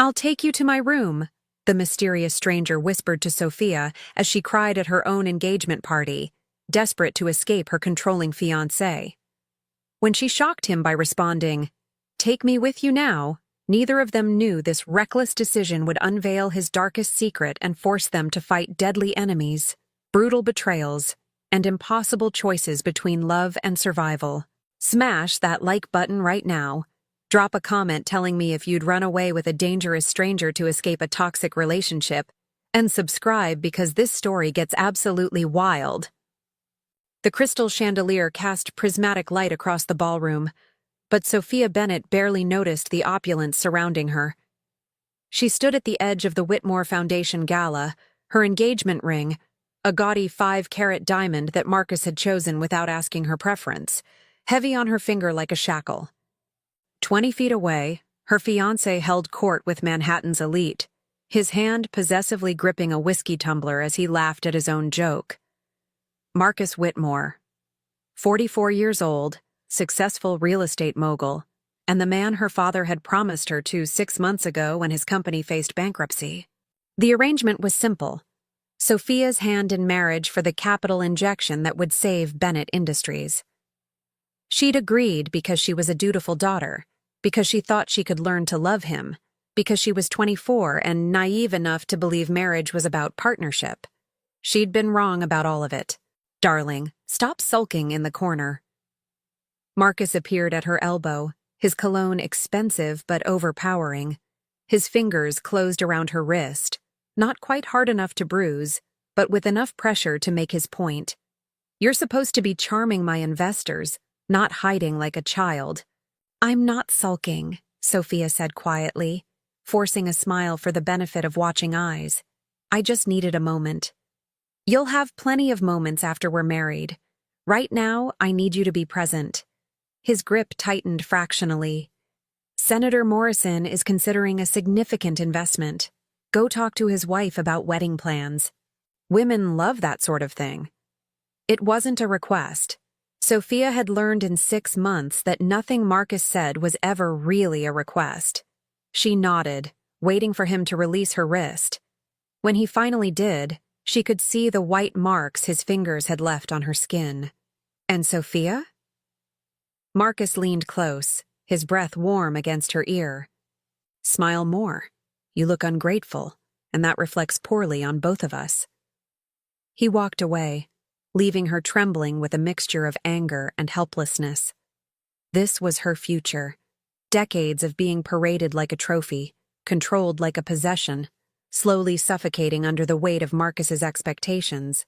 "I'll take you to my room," the mysterious stranger whispered to Sophia as she cried at her own engagement party, desperate to escape her controlling fiancé. When she shocked him by responding, "Take me with you now," neither of them knew this reckless decision would unveil his darkest secret and force them to fight deadly enemies, brutal betrayals, and impossible choices between love and survival. Smash that like button right now. Drop a comment telling me if you'd run away with a dangerous stranger to escape a toxic relationship, and subscribe because this story gets absolutely wild. The crystal chandelier cast prismatic light across the ballroom, but Sophia Bennett barely noticed the opulence surrounding her. She stood at the edge of the Whitmore Foundation gala, her engagement ring, a gaudy 5-carat diamond that Marcus had chosen without asking her preference, heavy on her finger like a shackle. 20 feet away, her fiancé held court with Manhattan's elite, his hand possessively gripping a whiskey tumbler as he laughed at his own joke. Marcus Whitmore, 44 years old, successful real estate mogul, and the man her father had promised her to 6 months ago when his company faced bankruptcy. The arrangement was simple: Sophia's hand in marriage for the capital injection that would save Bennett Industries. She'd agreed because she was a dutiful daughter, because she thought she could learn to love him, because she was 24 and naive enough to believe marriage was about partnership. She'd been wrong about all of it. "Darling, stop sulking in the corner." Marcus appeared at her elbow, his cologne expensive but overpowering. His fingers closed around her wrist, not quite hard enough to bruise, but with enough pressure to make his point. "You're supposed to be charming my investors, not hiding like a child." "I'm not sulking," Sophia said quietly, forcing a smile for the benefit of watching eyes. "I just needed a moment." "You'll have plenty of moments after we're married. Right now, I need you to be present." His grip tightened fractionally. "Senator Morrison is considering a significant investment. Go talk to his wife about wedding plans. Women love that sort of thing." It wasn't a request. Sophia had learned in 6 months that nothing Marcus said was ever really a request. She nodded, waiting for him to release her wrist. When he finally did, she could see the white marks his fingers had left on her skin. "And Sophia?" Marcus leaned close, his breath warm against her ear. "Smile more. You look ungrateful, and that reflects poorly on both of us." He walked away, leaving her trembling with a mixture of anger and helplessness. This was her future. Decades of being paraded like a trophy, controlled like a possession, slowly suffocating under the weight of Marcus's expectations.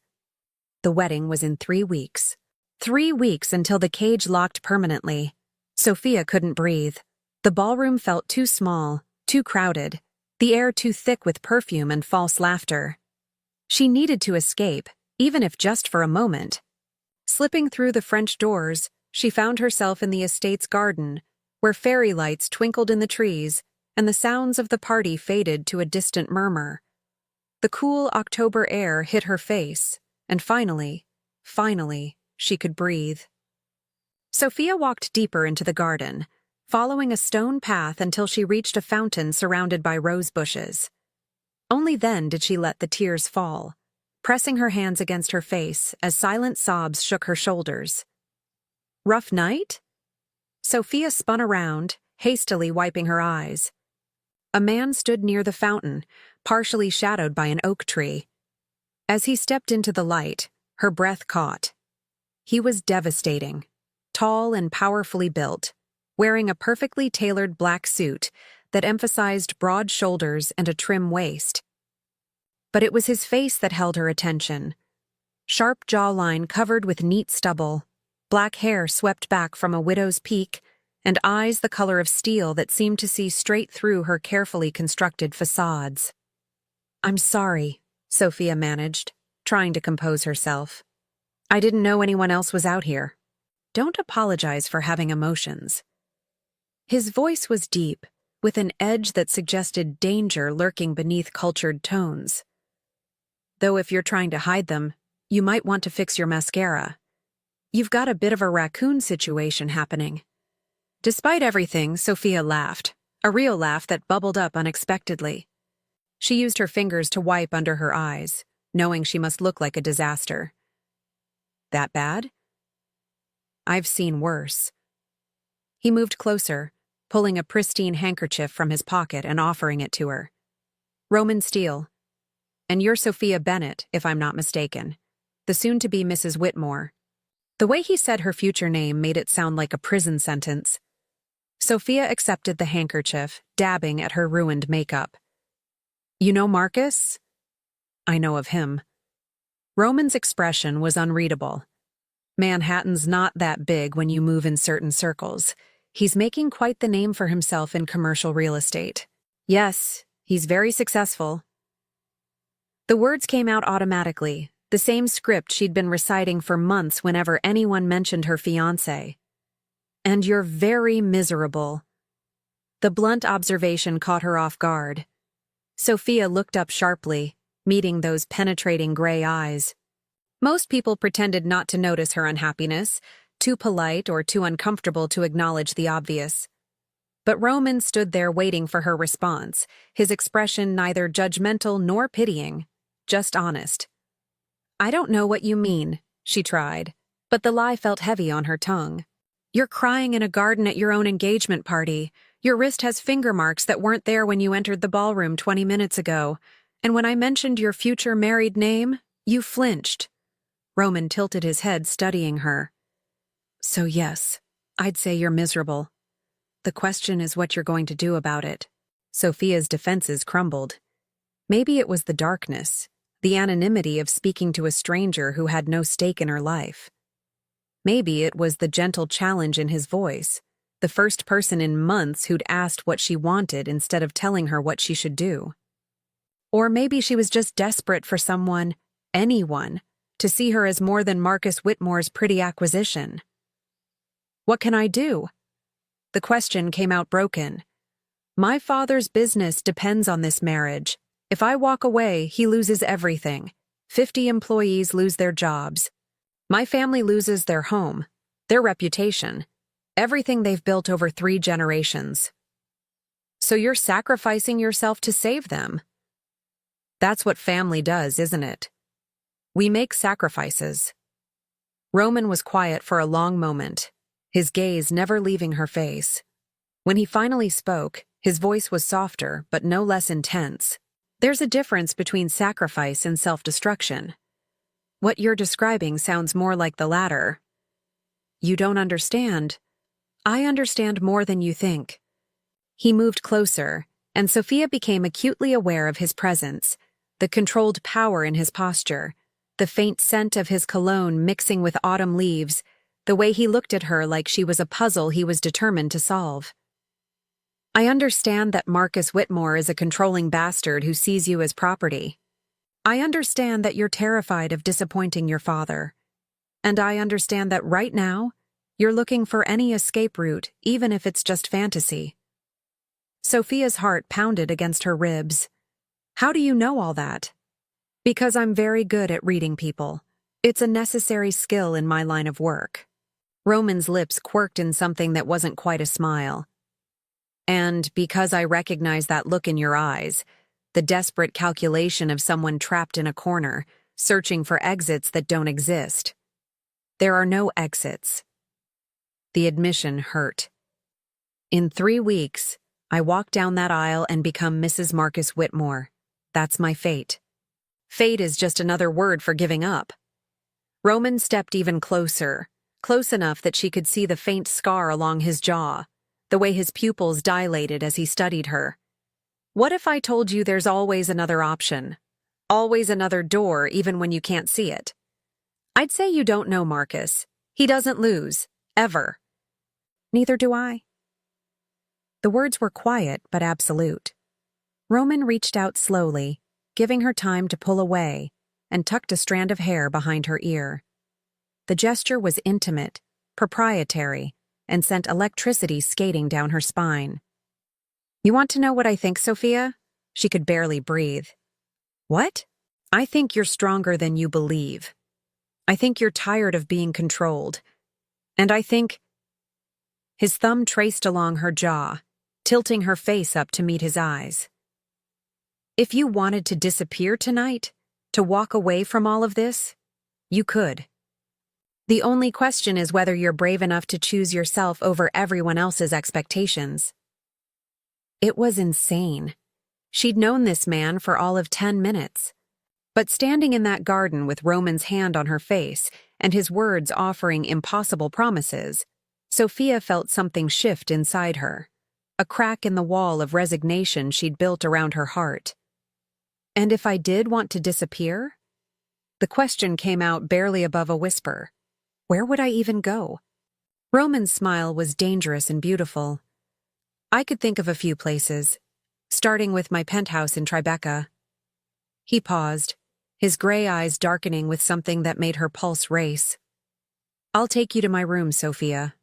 The wedding was in 3 weeks. 3 weeks until the cage locked permanently. Sophia couldn't breathe. The ballroom felt too small, too crowded, the air too thick with perfume and false laughter. She needed to escape, even if just for a moment. Slipping through the French doors, she found herself in the estate's garden, where fairy lights twinkled in the trees, and the sounds of the party faded to a distant murmur. The cool October air hit her face, and finally, she could breathe. Sophia walked deeper into the garden, following a stone path until she reached a fountain surrounded by rose bushes. Only then did she let the tears fall, pressing her hands against her face as silent sobs shook her shoulders. "Rough night?" Sophia spun around, hastily wiping her eyes. A man stood near the fountain, partially shadowed by an oak tree. As he stepped into the light, her breath caught. He was devastating, tall and powerfully built, wearing a perfectly tailored black suit that emphasized broad shoulders and a trim waist. But it was his face that held her attention. Sharp jawline covered with neat stubble, black hair swept back from a widow's peak, and eyes the color of steel that seemed to see straight through her carefully constructed facades. "I'm sorry," Sophia managed, trying to compose herself. "I didn't know anyone else was out here." "Don't apologize for having emotions." His voice was deep, with an edge that suggested danger lurking beneath cultured tones. "Though if you're trying to hide them, you might want to fix your mascara. You've got a bit of a raccoon situation happening." Despite everything, Sophia laughed, a real laugh that bubbled up unexpectedly. She used her fingers to wipe under her eyes, knowing she must look like a disaster. That bad? I've seen worse. He moved closer, pulling a pristine handkerchief from his pocket and offering it to her. Roman Steele. And you're Sophia Bennett, if I'm not mistaken. The soon-to-be Mrs. Whitmore. The way he said her future name made it sound like a prison sentence. Sophia accepted the handkerchief, dabbing at her ruined makeup. You know Marcus? I know of him. Roman's expression was unreadable. Manhattan's not that big when you move in certain circles. He's making quite the name for himself in commercial real estate. Yes, he's very successful. The words came out automatically, the same script she'd been reciting for months whenever anyone mentioned her fiancé. And you're very miserable. The blunt observation caught her off guard. Sophia looked up sharply, meeting those penetrating gray eyes. Most people pretended not to notice her unhappiness, too polite or too uncomfortable to acknowledge the obvious. But Roman stood there waiting for her response, his expression neither judgmental nor pitying, just honest. I don't know what you mean, she tried, but the lie felt heavy on her tongue. You're crying in a garden at your own engagement party. Your wrist has finger marks that weren't there when you entered the ballroom 20 minutes ago. And when I mentioned your future married name, you flinched. Roman tilted his head, studying her. So yes, I'd say you're miserable. The question is what you're going to do about it. Sophia's defenses crumbled. Maybe it was the darkness, the anonymity of speaking to a stranger who had no stake in her life. Maybe it was the gentle challenge in his voice, the first person in months who'd asked what she wanted instead of telling her what she should do. Or maybe she was just desperate for someone, anyone, to see her as more than Marcus Whitmore's pretty acquisition. What can I do? The question came out broken. My father's business depends on this marriage. If I walk away, he loses everything. 50 employees lose their jobs. My family loses their home, their reputation, everything they've built over 3 generations. So you're sacrificing yourself to save them. That's what family does, isn't it? We make sacrifices. Roman was quiet for a long moment, his gaze never leaving her face. When he finally spoke, his voice was softer but no less intense. There's a difference between sacrifice and self-destruction. What you're describing sounds more like the latter. You don't understand. I understand more than you think. He moved closer, and Sophia became acutely aware of his presence, the controlled power in his posture, the faint scent of his cologne mixing with autumn leaves, the way he looked at her like she was a puzzle he was determined to solve. I understand that Marcus Whitmore is a controlling bastard who sees you as property. I understand that you're terrified of disappointing your father. And I understand that right now, you're looking for any escape route, even if it's just fantasy. Sophia's heart pounded against her ribs. How do you know all that? Because I'm very good at reading people. It's a necessary skill in my line of work. Roman's lips quirked in something that wasn't quite a smile. And because I recognize that look in your eyes, the desperate calculation of someone trapped in a corner, searching for exits that don't exist. There are no exits. The admission hurt. In 3 weeks, I walk down that aisle and become Mrs. Marcus Whitmore. That's my fate. Fate is just another word for giving up. Roman stepped even closer, close enough that she could see the faint scar along his jaw, the way his pupils dilated as he studied her. What if I told you there's always another option? Always another door, even when you can't see it? I'd say you don't know Marcus. He doesn't lose, ever. Neither do I. The words were quiet but absolute. Roman reached out slowly, giving her time to pull away, and tucked a strand of hair behind her ear. The gesture was intimate, proprietary, and sent electricity skating down her spine. You want to know what I think, Sophia? She could barely breathe. What? I think you're stronger than you believe. I think you're tired of being controlled. And I think... His thumb traced along her jaw, tilting her face up to meet his eyes. If you wanted to disappear tonight, to walk away from all of this, you could. The only question is whether you're brave enough to choose yourself over everyone else's expectations. It was insane. She'd known this man for all of 10 minutes. But standing in that garden with Roman's hand on her face and his words offering impossible promises, Sophia felt something shift inside her, a crack in the wall of resignation she'd built around her heart. And if I did want to disappear? The question came out barely above a whisper. Where would I even go? Roman's smile was dangerous and beautiful. I could think of a few places, starting with my penthouse in Tribeca. He paused, his gray eyes darkening with something that made her pulse race. I'll take you to my room, Sophia.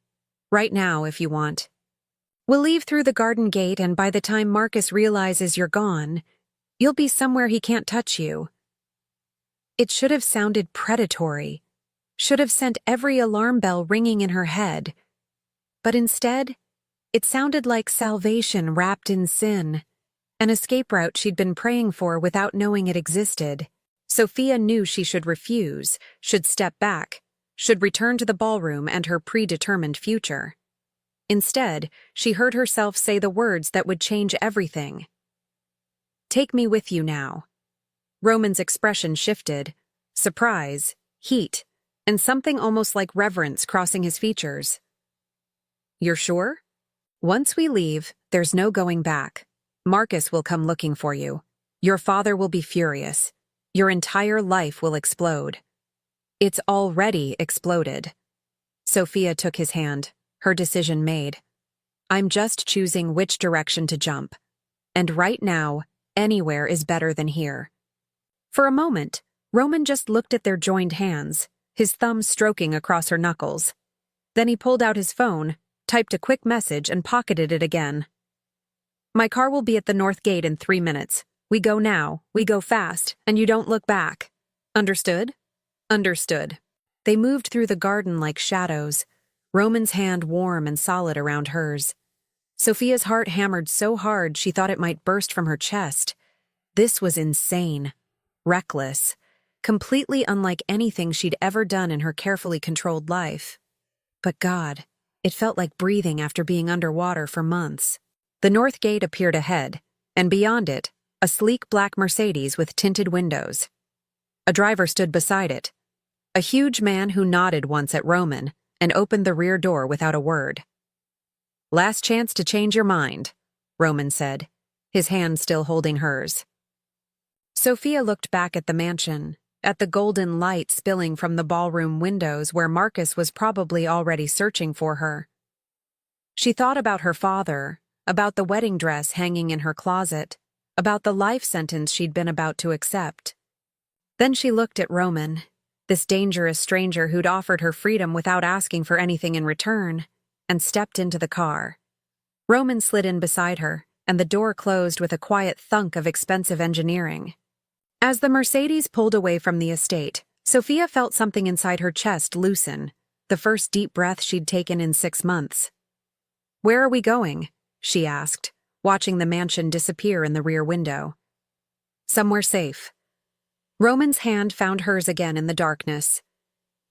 Right now, if you want. We'll leave through the garden gate, and by the time Marcus realizes you're gone, you'll be somewhere he can't touch you. It should have sounded predatory, should have sent every alarm bell ringing in her head. But instead, it sounded like salvation wrapped in sin, an escape route she'd been praying for without knowing it existed. Sophia knew she should refuse, should step back, should return to the ballroom and her predetermined future. Instead, she heard herself say the words that would change everything. Take me with you now. Roman's expression shifted, surprise, heat, and something almost like reverence crossing his features. You're sure? Once we leave, there's no going back. Marcus will come looking for you. Your father will be furious. Your entire life will explode. It's already exploded. Sophia took his hand, her decision made. I'm just choosing which direction to jump. And right now, anywhere is better than here. For a moment, Roman just looked at their joined hands, his thumb stroking across her knuckles. Then he pulled out his phone, typed a quick message, and pocketed it again. My car will be at the north gate in 3 minutes. We go now, we go fast, and you don't look back. Understood? Understood. They moved through the garden like shadows, Roman's hand warm and solid around hers. Sophia's heart hammered so hard she thought it might burst from her chest. This was insane, reckless, completely unlike anything she'd ever done in her carefully controlled life. But God, it felt like breathing after being underwater for months. The north gate appeared ahead, and beyond it, a sleek black Mercedes with tinted windows. A driver stood beside it, a huge man who nodded once at Roman and opened the rear door without a word. Last chance to change your mind, Roman said, his hand still holding hers. Sophia looked back at the mansion, at the golden light spilling from the ballroom windows where Marcus was probably already searching for her. She thought about her father, about the wedding dress hanging in her closet, about the life sentence she'd been about to accept. Then she looked at Roman, this dangerous stranger who'd offered her freedom without asking for anything in return, and stepped into the car. Roman slid in beside her, and the door closed with a quiet thunk of expensive engineering. As the Mercedes pulled away from the estate, Sophia felt something inside her chest loosen, the first deep breath she'd taken in 6 months. Where are we going? She asked, watching the mansion disappear in the rear window. Somewhere safe. Roman's hand found hers again in the darkness.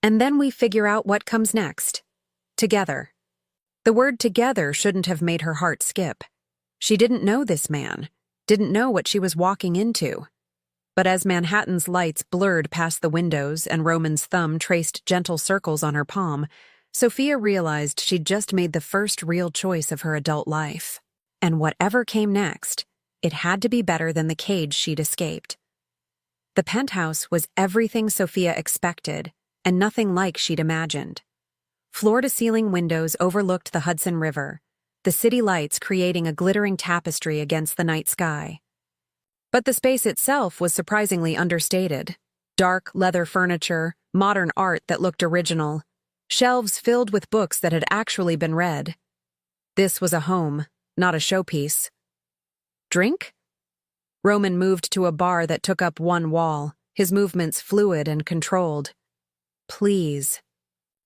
And then we figure out what comes next. Together. The word together shouldn't have made her heart skip. She didn't know this man, didn't know what she was walking into. But as Manhattan's lights blurred past the windows and Roman's thumb traced gentle circles on her palm, Sophia realized she'd just made the first real choice of her adult life. And whatever came next, it had to be better than the cage she'd escaped. The penthouse was everything Sophia expected, and nothing like she'd imagined. Floor-to-ceiling windows overlooked the Hudson River, the city lights creating a glittering tapestry against the night sky. But the space itself was surprisingly understated. Dark leather furniture, modern art that looked original, shelves filled with books that had actually been read. This was a home, not a showpiece. Drink? Roman moved to a bar that took up one wall, his movements fluid and controlled. Please.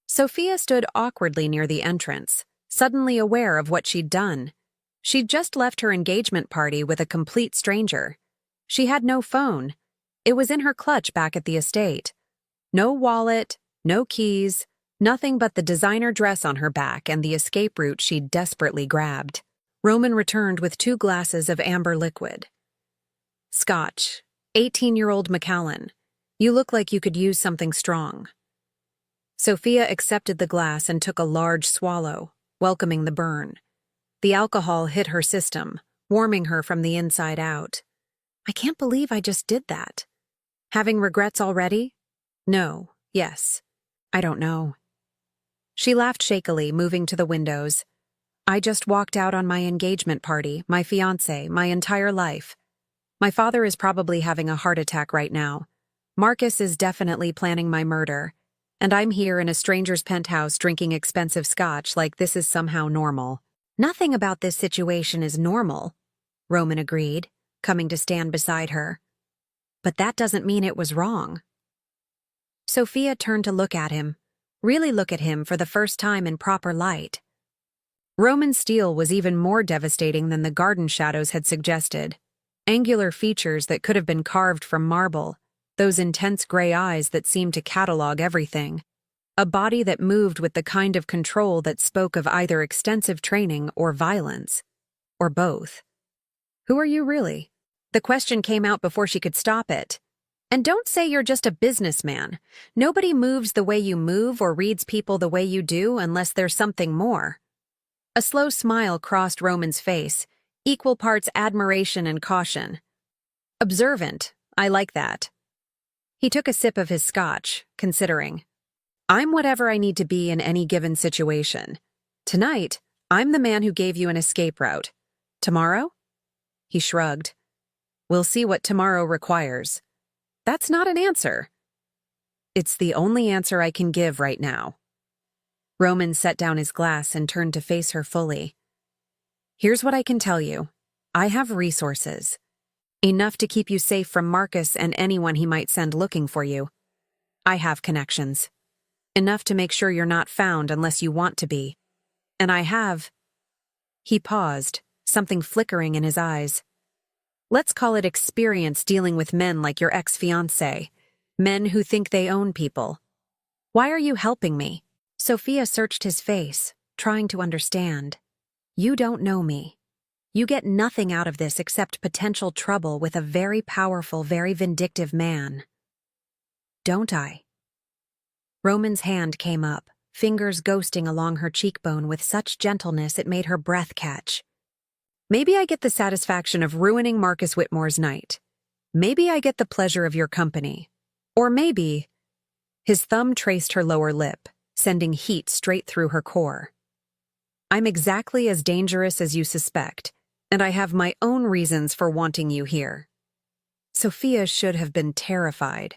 Sophia stood awkwardly near the entrance, suddenly aware of what she'd done. She'd just left her engagement party with a complete stranger. She had no phone. It was in her clutch back at the estate. No wallet, no keys, nothing but the designer dress on her back and the escape route she'd desperately grabbed. Roman returned with 2 glasses of amber liquid. Scotch, 18-year-old Macallan. You look like you could use something strong. Sophia accepted the glass and took a large swallow, welcoming the burn. The alcohol hit her system, warming her from the inside out. I can't believe I just did that. Having regrets already? No, yes. I don't know. She laughed shakily, moving to the windows. I just walked out on my engagement party, my fiancé, my entire life. My father is probably having a heart attack right now. Marcus is definitely planning my murder. And I'm here in a stranger's penthouse drinking expensive scotch like this is somehow normal. Nothing about this situation is normal, Roman agreed, coming to stand beside her. But that doesn't mean it was wrong. Sophia turned to look at him, really look at him for the first time in proper light. Roman's steel was even more devastating than the garden shadows had suggested. Angular features that could have been carved from marble, those intense gray eyes that seemed to catalog everything. A body that moved with the kind of control that spoke of either extensive training or violence. Or both. Who are you really? The question came out before she could stop it. And don't say you're just a businessman. Nobody moves the way you move or reads people the way you do unless there's something more. A slow smile crossed Roman's face, equal parts admiration and caution. Observant, I like that. He took a sip of his scotch, considering. I'm whatever I need to be in any given situation. Tonight, I'm the man who gave you an escape route. Tomorrow? He shrugged. We'll see what tomorrow requires. That's not an answer. It's the only answer I can give right now. Roman set down his glass and turned to face her fully. Here's what I can tell you. I have resources. Enough to keep you safe from Marcus and anyone he might send looking for you. I have connections. Enough to make sure you're not found unless you want to be. And I have... He paused, something flickering in his eyes. Let's call it experience dealing with men like your ex-fiancé. Men who think they own people. Why are you helping me? Sophia searched his face, trying to understand. You don't know me. You get nothing out of this except potential trouble with a very powerful, very vindictive man. Don't I? Roman's hand came up, fingers ghosting along her cheekbone with such gentleness it made her breath catch. Maybe I get the satisfaction of ruining Marcus Whitmore's night. Maybe I get the pleasure of your company. Or maybe... His thumb traced her lower lip, sending heat straight through her core. I'm exactly as dangerous as you suspect, and I have my own reasons for wanting you here. Sophia should have been terrified.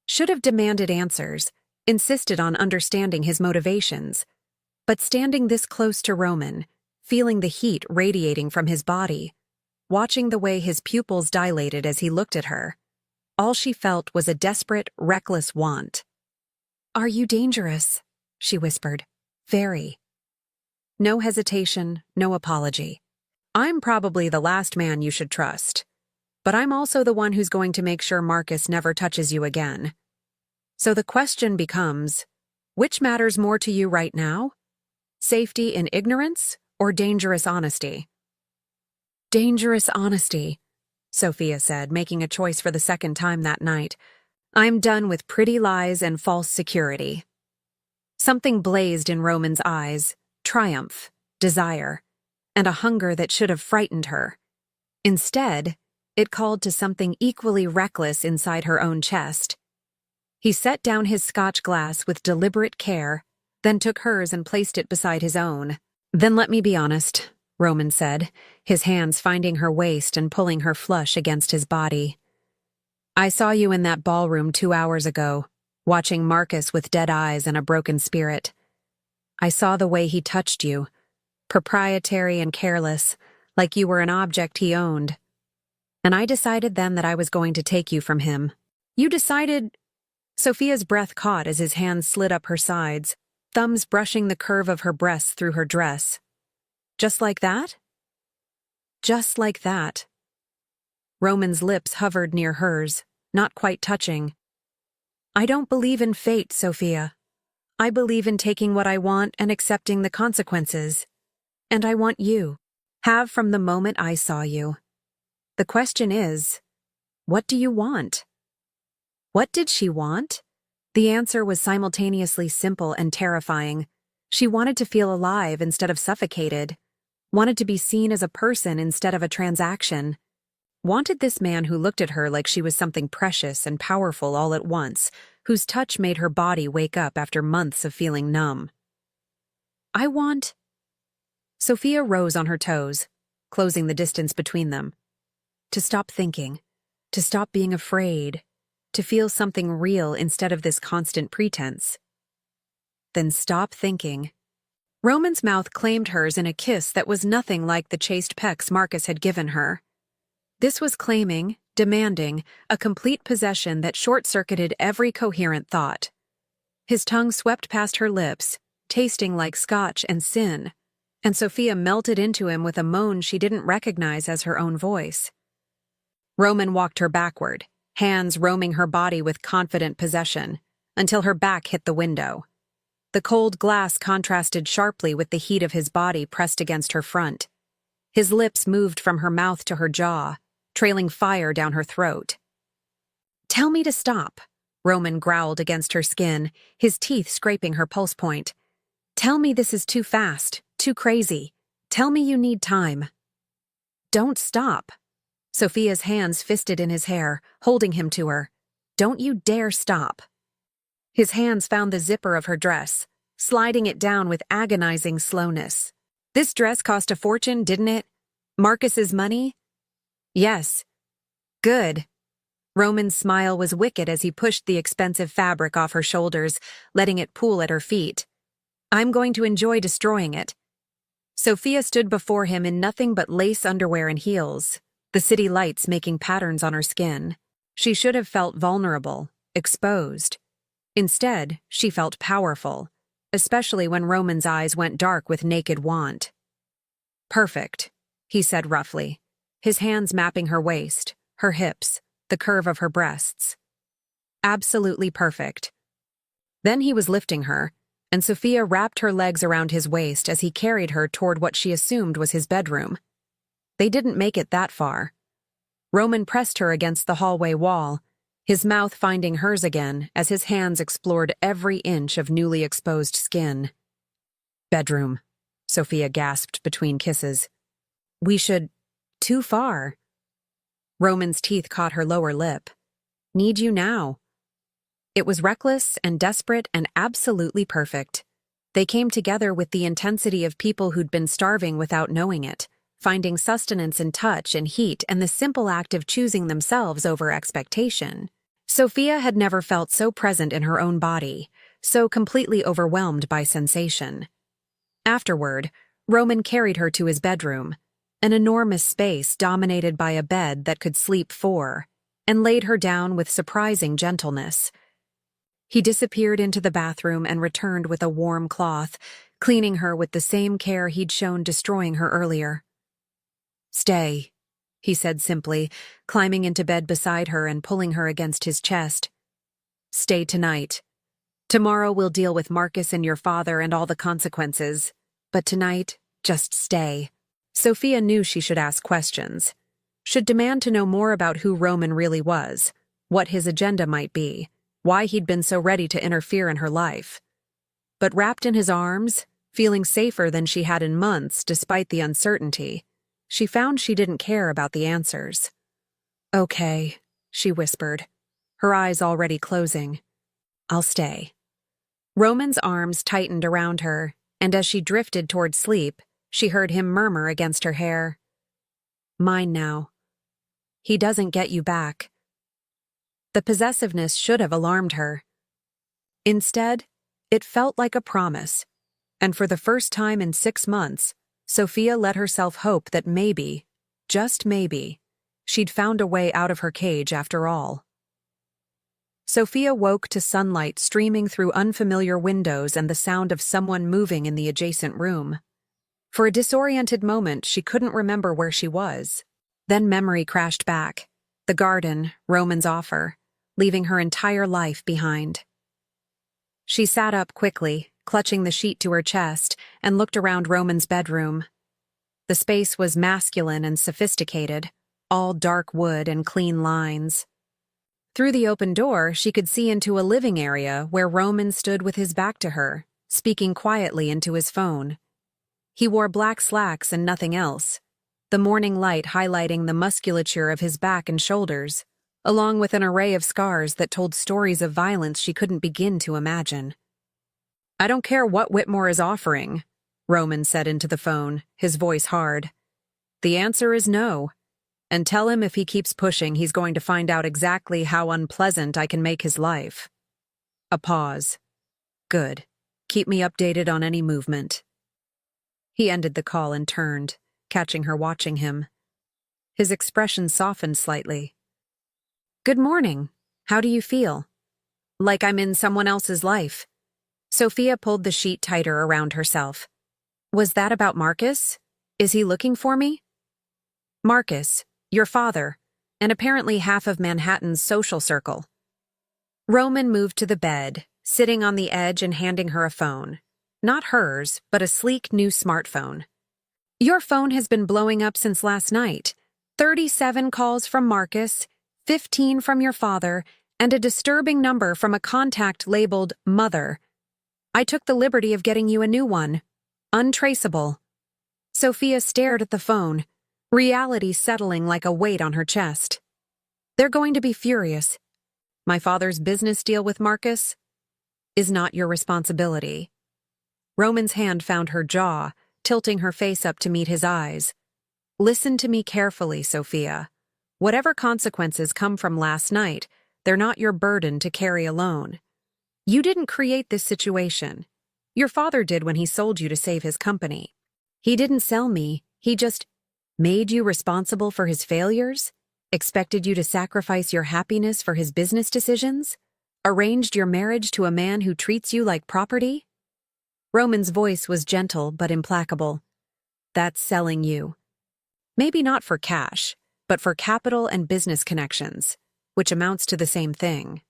Should have demanded answers, insisted on understanding his motivations. But standing this close to Roman, feeling the heat radiating from his body, watching the way his pupils dilated as he looked at her, all she felt was a desperate, reckless want. Are you dangerous? She whispered. Very. No hesitation, no apology. I'm probably the last man you should trust. But I'm also the one who's going to make sure Marcus never touches you again. So the question becomes, which matters more to you right now? Safety in ignorance or dangerous honesty? Dangerous honesty, Sophia said, making a choice for the second time that night. I'm done with pretty lies and false security. Something blazed in Roman's eyes, triumph, desire, and a hunger that should have frightened her. Instead, it called to something equally reckless inside her own chest. He set down his scotch glass with deliberate care, then took hers and placed it beside his own. Then let me be honest, Roman said, his hands finding her waist and pulling her flush against his body. I saw you in that ballroom 2 hours ago, watching Marcus with dead eyes and a broken spirit. I saw the way he touched you, proprietary and careless, like you were an object he owned. And I decided then that I was going to take you from him. You decided... Sophia's breath caught as his hands slid up her sides, thumbs brushing the curve of her breasts through her dress. Just like that? Just like that. Roman's lips hovered near hers, not quite touching. I don't believe in fate, Sophia. I believe in taking what I want and accepting the consequences. And I want you. Have from the moment I saw you. The question is, what do you want? What did she want? The answer was simultaneously simple and terrifying. She wanted to feel alive instead of suffocated. Wanted to be seen as a person instead of a transaction. Wanted this man who looked at her like she was something precious and powerful all at once, whose touch made her body wake up after months of feeling numb. I want... Sophia rose on her toes, closing the distance between them. To stop thinking, to stop being afraid, to feel something real instead of this constant pretense. Then stop thinking. Roman's mouth claimed hers in a kiss that was nothing like the chaste pecks Marcus had given her. This was claiming, demanding, a complete possession that short-circuited every coherent thought. His tongue swept past her lips, tasting like scotch and sin, and Sophia melted into him with a moan she didn't recognize as her own voice. Roman walked her backward, hands roaming her body with confident possession, until her back hit the window. The cold glass contrasted sharply with the heat of his body pressed against her front. His lips moved from her mouth to her jaw, trailing fire down her throat. Tell me to stop, Roman growled against her skin, his teeth scraping her pulse point. Tell me this is too fast, too crazy. Tell me you need time. Don't stop. Sophia's hands fisted in his hair, holding him to her. Don't you dare stop. His hands found the zipper of her dress, sliding it down with agonizing slowness. This dress cost a fortune, didn't it? Marcus's money? Yes. Good. Roman's smile was wicked as he pushed the expensive fabric off her shoulders, letting it pool at her feet. I'm going to enjoy destroying it. Sophia stood before him in nothing but lace underwear and heels, the city lights making patterns on her skin. She should have felt vulnerable, exposed. Instead, she felt powerful, especially when Roman's eyes went dark with naked want. Perfect, he said roughly, his hands mapping her waist, her hips, the curve of her breasts. Absolutely perfect. Then he was lifting her, and Sophia wrapped her legs around his waist as he carried her toward what she assumed was his bedroom. They didn't make it that far. Roman pressed her against the hallway wall, his mouth finding hers again as his hands explored every inch of newly exposed skin. Bedroom, Sophia gasped between kisses. We should... Too far. Roman's teeth caught her lower lip. Need you now. It was reckless and desperate and absolutely perfect. They came together with the intensity of people who'd been starving without knowing it, finding sustenance in touch and heat and the simple act of choosing themselves over expectation. Sophia had never felt so present in her own body, so completely overwhelmed by sensation. Afterward, Roman carried her to his bedroom, an enormous space dominated by a bed that could sleep four, and laid her down with surprising gentleness. He disappeared into the bathroom and returned with a warm cloth, cleaning her with the same care he'd shown destroying her earlier. Stay, he said simply, climbing into bed beside her and pulling her against his chest. Stay tonight. Tomorrow we'll deal with Marcus and your father and all the consequences, but tonight, just stay. Sophia knew she should ask questions, should demand to know more about who Roman really was, what his agenda might be, why he'd been so ready to interfere in her life. But wrapped in his arms, feeling safer than she had in months despite the uncertainty, she found she didn't care about the answers. Okay, she whispered, her eyes already closing. I'll stay. Roman's arms tightened around her, and as she drifted toward sleep, she heard him murmur against her hair. Mine now. He doesn't get you back. The possessiveness should have alarmed her. Instead, it felt like a promise, and for the first time in 6 months, Sophia let herself hope that maybe, just maybe, she'd found a way out of her cage after all. Sophia woke to sunlight streaming through unfamiliar windows and the sound of someone moving in the adjacent room. For a disoriented moment, she couldn't remember where she was. Then memory crashed back. The garden, Roman's offer, leaving her entire life behind. She sat up quickly, clutching the sheet to her chest, and looked around Roman's bedroom. The space was masculine and sophisticated, all dark wood and clean lines. Through the open door, she could see into a living area where Roman stood with his back to her, speaking quietly into his phone. He wore black slacks and nothing else, the morning light highlighting the musculature of his back and shoulders, along with an array of scars that told stories of violence she couldn't begin to imagine. "I don't care what Whitmore is offering," Roman said into the phone, his voice hard. "The answer is no. And tell him if he keeps pushing, he's going to find out exactly how unpleasant I can make his life." A pause. "Good. Keep me updated on any movement." He ended the call and turned, catching her watching him. His expression softened slightly. "Good morning. How do you feel?" "Like I'm in someone else's life." Sophia pulled the sheet tighter around herself. "Was that about Marcus? Is he looking for me?" "Marcus, your father, and apparently half of Manhattan's social circle." Roman moved to the bed, sitting on the edge and handing her a phone. Not hers, but a sleek new smartphone. "Your phone has been blowing up since last night. 37 calls from Marcus, 15 from your father, and a disturbing number from a contact labeled Mother. I took the liberty of getting you a new one. Untraceable." Sophia stared at the phone, reality settling like a weight on her chest. "They're going to be furious. My father's business deal with Marcus is not your responsibility." Roman's hand found her jaw, tilting her face up to meet his eyes. "Listen to me carefully, Sophia. Whatever consequences come from last night, they're not your burden to carry alone. You didn't create this situation. Your father did when he sold you to save his company. He didn't sell me, he just made you responsible for his failures, expected you to sacrifice your happiness for his business decisions, arranged your marriage to a man who treats you like property." Roman's voice was gentle but implacable. "That's selling you. Maybe not for cash, but for capital and business connections, which amounts to the same thing."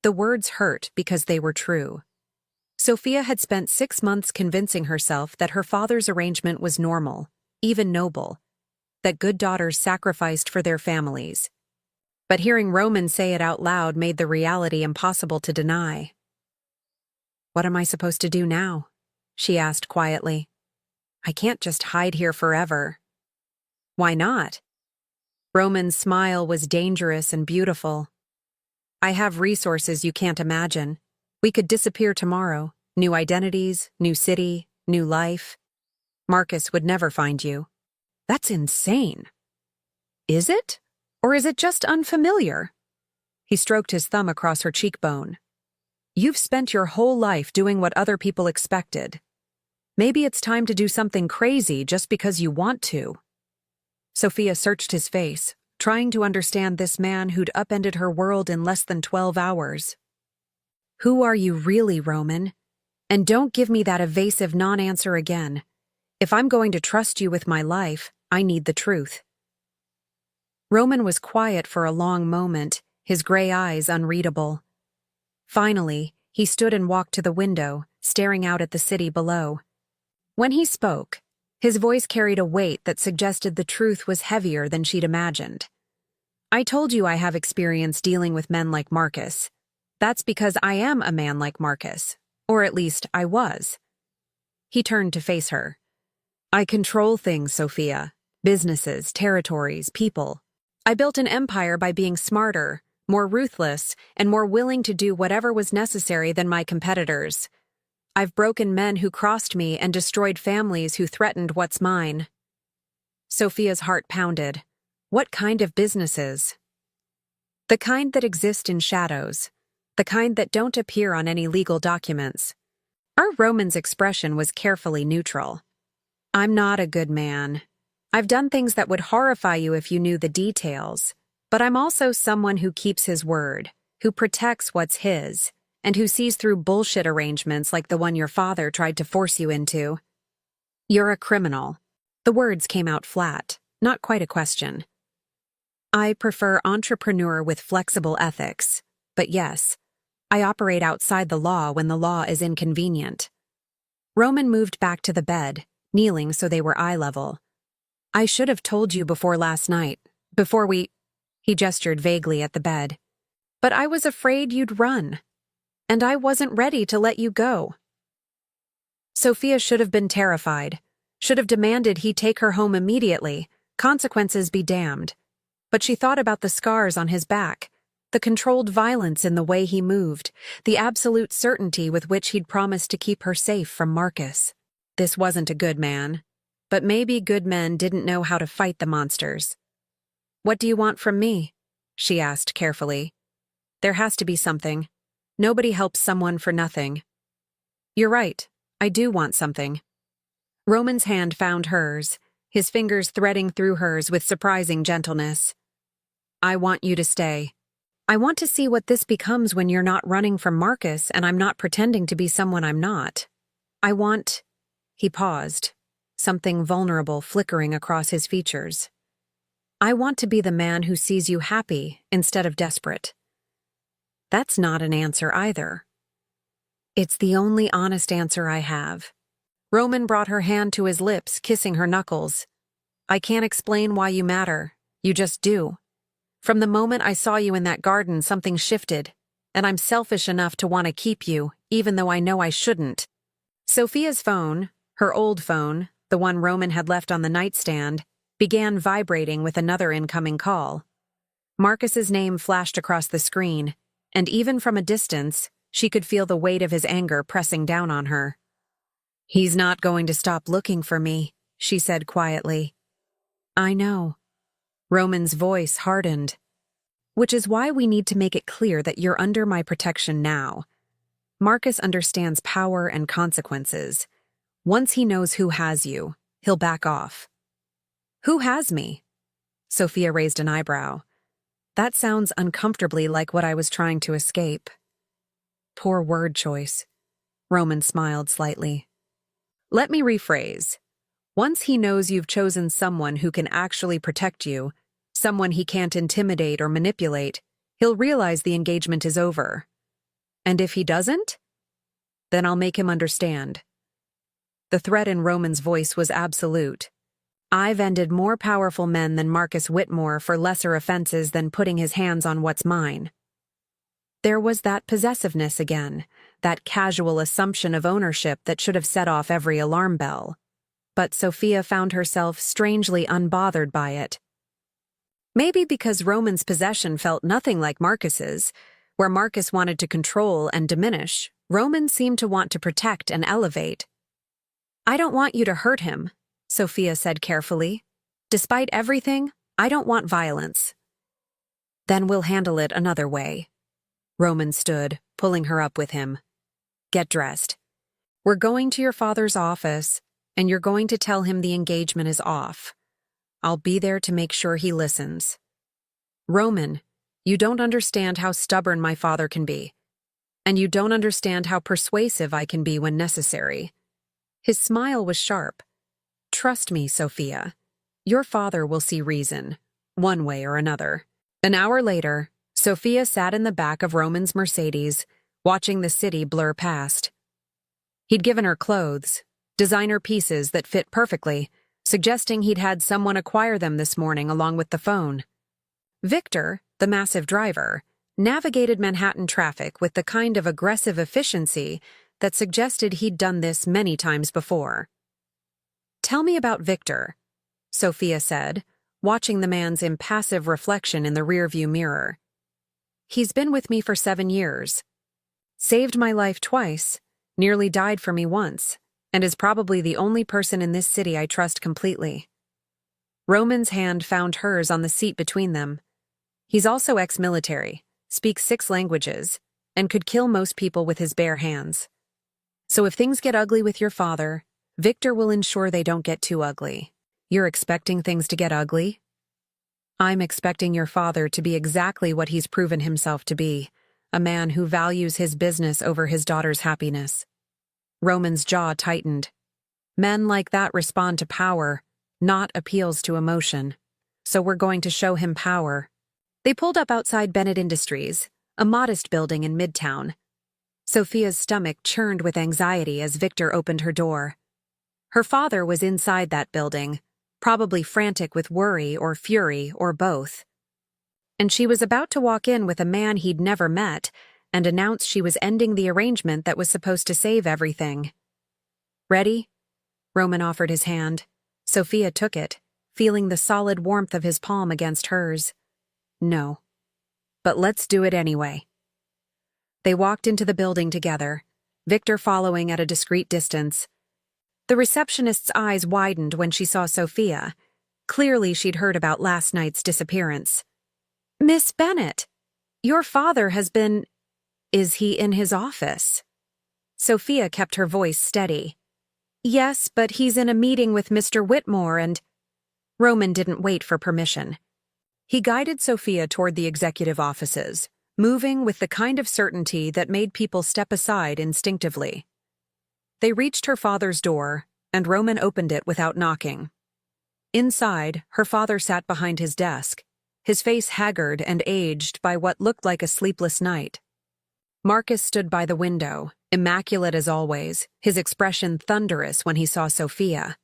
The words hurt because they were true. Sophia had spent 6 months convincing herself that her father's arrangement was normal, even noble, that good daughters sacrificed for their families. But hearing Roman say it out loud made the reality impossible to deny. "What am I supposed to do now?" she asked quietly. "I can't just hide here forever." "Why not?" Roman's smile was dangerous and beautiful. "I have resources you can't imagine. We could disappear tomorrow. New identities, new city, new life. Marcus would never find you." "That's insane." "Is it? Or is it just unfamiliar?" He stroked his thumb across her cheekbone. "You've spent your whole life doing what other people expected. Maybe it's time to do something crazy just because you want to." Sophia searched his face, trying to understand this man who'd upended her world in less than 12 hours. "Who are you really, Roman? And don't give me that evasive non-answer again. If I'm going to trust you with my life, I need the truth." Roman was quiet for a long moment, his gray eyes unreadable. Finally, he stood and walked to the window, staring out at the city below. When he spoke, his voice carried a weight that suggested the truth was heavier than she'd imagined. "I told you I have experience dealing with men like Marcus. That's because I am a man like Marcus, or at least I was." He turned to face her. "I control things, Sophia. Businesses, territories, people. I built an empire by being smarter, more ruthless, and more willing to do whatever was necessary than my competitors. I've broken men who crossed me and destroyed families who threatened what's mine." Sophia's heart pounded. What kind of businesses? The kind that exist in shadows. The kind that don't appear on any legal documents. Our Roman's expression was carefully neutral. "I'm not a good man. I've done things that would horrify you if you knew the details. But I'm also someone who keeps his word, who protects what's his, and who sees through bullshit arrangements like the one your father tried to force you into." You're a criminal. The words came out flat, not quite a question. I prefer entrepreneur with flexible ethics, but yes, I operate outside the law when the law is inconvenient. Roman moved back to the bed, kneeling so they were eye level. I should have told you before last night, before we... He gestured vaguely at the bed. But I was afraid you'd run. And I wasn't ready to let you go. Sophia should have been terrified, should have demanded he take her home immediately, consequences be damned. But she thought about the scars on his back, the controlled violence in the way he moved, the absolute certainty with which he'd promised to keep her safe from Marcus. This wasn't a good man, but maybe good men didn't know how to fight the monsters. What do you want from me? She asked carefully. There has to be something. Nobody helps someone for nothing. You're right, I do want something. Roman's hand found hers, his fingers threading through hers with surprising gentleness. I want you to stay. I want to see what this becomes when you're not running from Marcus and I'm not pretending to be someone I'm not. I want... He paused, something vulnerable flickering across his features. I want to be the man who sees you happy instead of desperate. That's not an answer either. It's the only honest answer I have. Roman brought her hand to his lips, kissing her knuckles. I can't explain why you matter. You just do. From the moment I saw you in that garden, something shifted, and I'm selfish enough to want to keep you, even though I know I shouldn't. Sophia's phone, her old phone, the one Roman had left on the nightstand, began vibrating with another incoming call. Marcus's name flashed across the screen, and even from a distance, she could feel the weight of his anger pressing down on her. He's not going to stop looking for me, she said quietly. I know. Roman's voice hardened. Which is why we need to make it clear that you're under my protection now. Marcus understands power and consequences. Once he knows who has you, he'll back off. Who has me? Sophia raised an eyebrow. That sounds uncomfortably like what I was trying to escape. Poor word choice. Roman smiled slightly. Let me rephrase. Once he knows you've chosen someone who can actually protect you, someone he can't intimidate or manipulate, he'll realize the engagement is over. And if he doesn't? Then I'll make him understand. The threat in Roman's voice was absolute. I've ended more powerful men than Marcus Whitmore for lesser offenses than putting his hands on what's mine. There was that possessiveness again, that casual assumption of ownership that should have set off every alarm bell. But Sophia found herself strangely unbothered by it. Maybe because Roman's possession felt nothing like Marcus's. Where Marcus wanted to control and diminish, Roman seemed to want to protect and elevate. I don't want you to hurt him, Sophia said carefully. Despite everything, I don't want violence. Then we'll handle it another way. Roman stood, pulling her up with him. Get dressed. We're going to your father's office, and you're going to tell him the engagement is off. I'll be there to make sure he listens. Roman, you don't understand how stubborn my father can be, and you don't understand how persuasive I can be when necessary. His smile was sharp. Trust me, Sophia. Your father will see reason, one way or another. An hour later, Sophia sat in the back of Roman's Mercedes, watching the city blur past. He'd given her clothes, designer pieces that fit perfectly, suggesting he'd had someone acquire them this morning along with the phone. Victor, the massive driver, navigated Manhattan traffic with the kind of aggressive efficiency that suggested he'd done this many times before. Tell me about Victor, Sophia said, watching the man's impassive reflection in the rearview mirror. He's been with me for 7 years. Saved my life twice, nearly died for me once, and is probably the only person in this city I trust completely. Roman's hand found hers on the seat between them. He's also ex-military, speaks 6 languages, and could kill most people with his bare hands. So if things get ugly with your father, Victor will ensure they don't get too ugly. You're expecting things to get ugly? I'm expecting your father to be exactly what he's proven himself to be, a man who values his business over his daughter's happiness. Roman's jaw tightened. Men like that respond to power, not appeals to emotion. So we're going to show him power. They pulled up outside Bennett Industries, a modest building in Midtown. Sophia's stomach churned with anxiety as Victor opened her door. Her father was inside that building, probably frantic with worry or fury or both. And she was about to walk in with a man he'd never met and announce she was ending the arrangement that was supposed to save everything. "Ready?" Roman offered his hand. Sophia took it, feeling the solid warmth of his palm against hers. "No. But let's do it anyway." They walked into the building together, Victor following at a discreet distance. The receptionist's eyes widened when she saw Sophia. Clearly she'd heard about last night's disappearance. "Miss Bennett, your father has been— Is he in his office?" Sophia kept her voice steady. "Yes, but he's in a meeting with Mr. Whitmore and—" Roman didn't wait for permission. He guided Sophia toward the executive offices, moving with the kind of certainty that made people step aside instinctively. They reached her father's door, and Roman opened it without knocking. Inside, her father sat behind his desk, his face haggard and aged by what looked like a sleepless night. Marcus stood by the window, immaculate as always, his expression thunderous when he saw Sophia.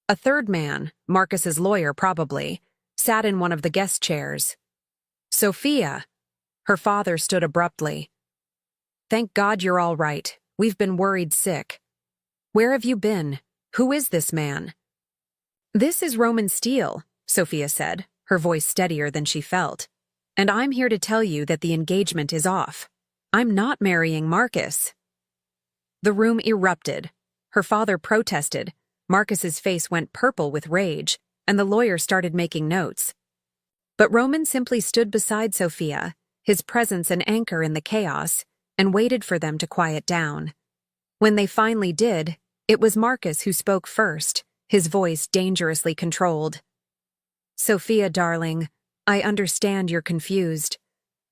A third man, Marcus's lawyer probably, sat in one of the guest chairs. "Sophia!" Her father stood abruptly. "Thank God you're all right. We've been worried sick. Where have you been? Who is this man?" "This is Roman Steele," Sophia said, her voice steadier than she felt. "And I'm here to tell you that the engagement is off. I'm not marrying Marcus." The room erupted. Her father protested. Marcus's face went purple with rage, and the lawyer started making notes. But Roman simply stood beside Sophia, his presence an anchor in the chaos, and waited for them to quiet down. When they finally did, it was Marcus who spoke first, his voice dangerously controlled. "Sophia, darling, I understand you're confused.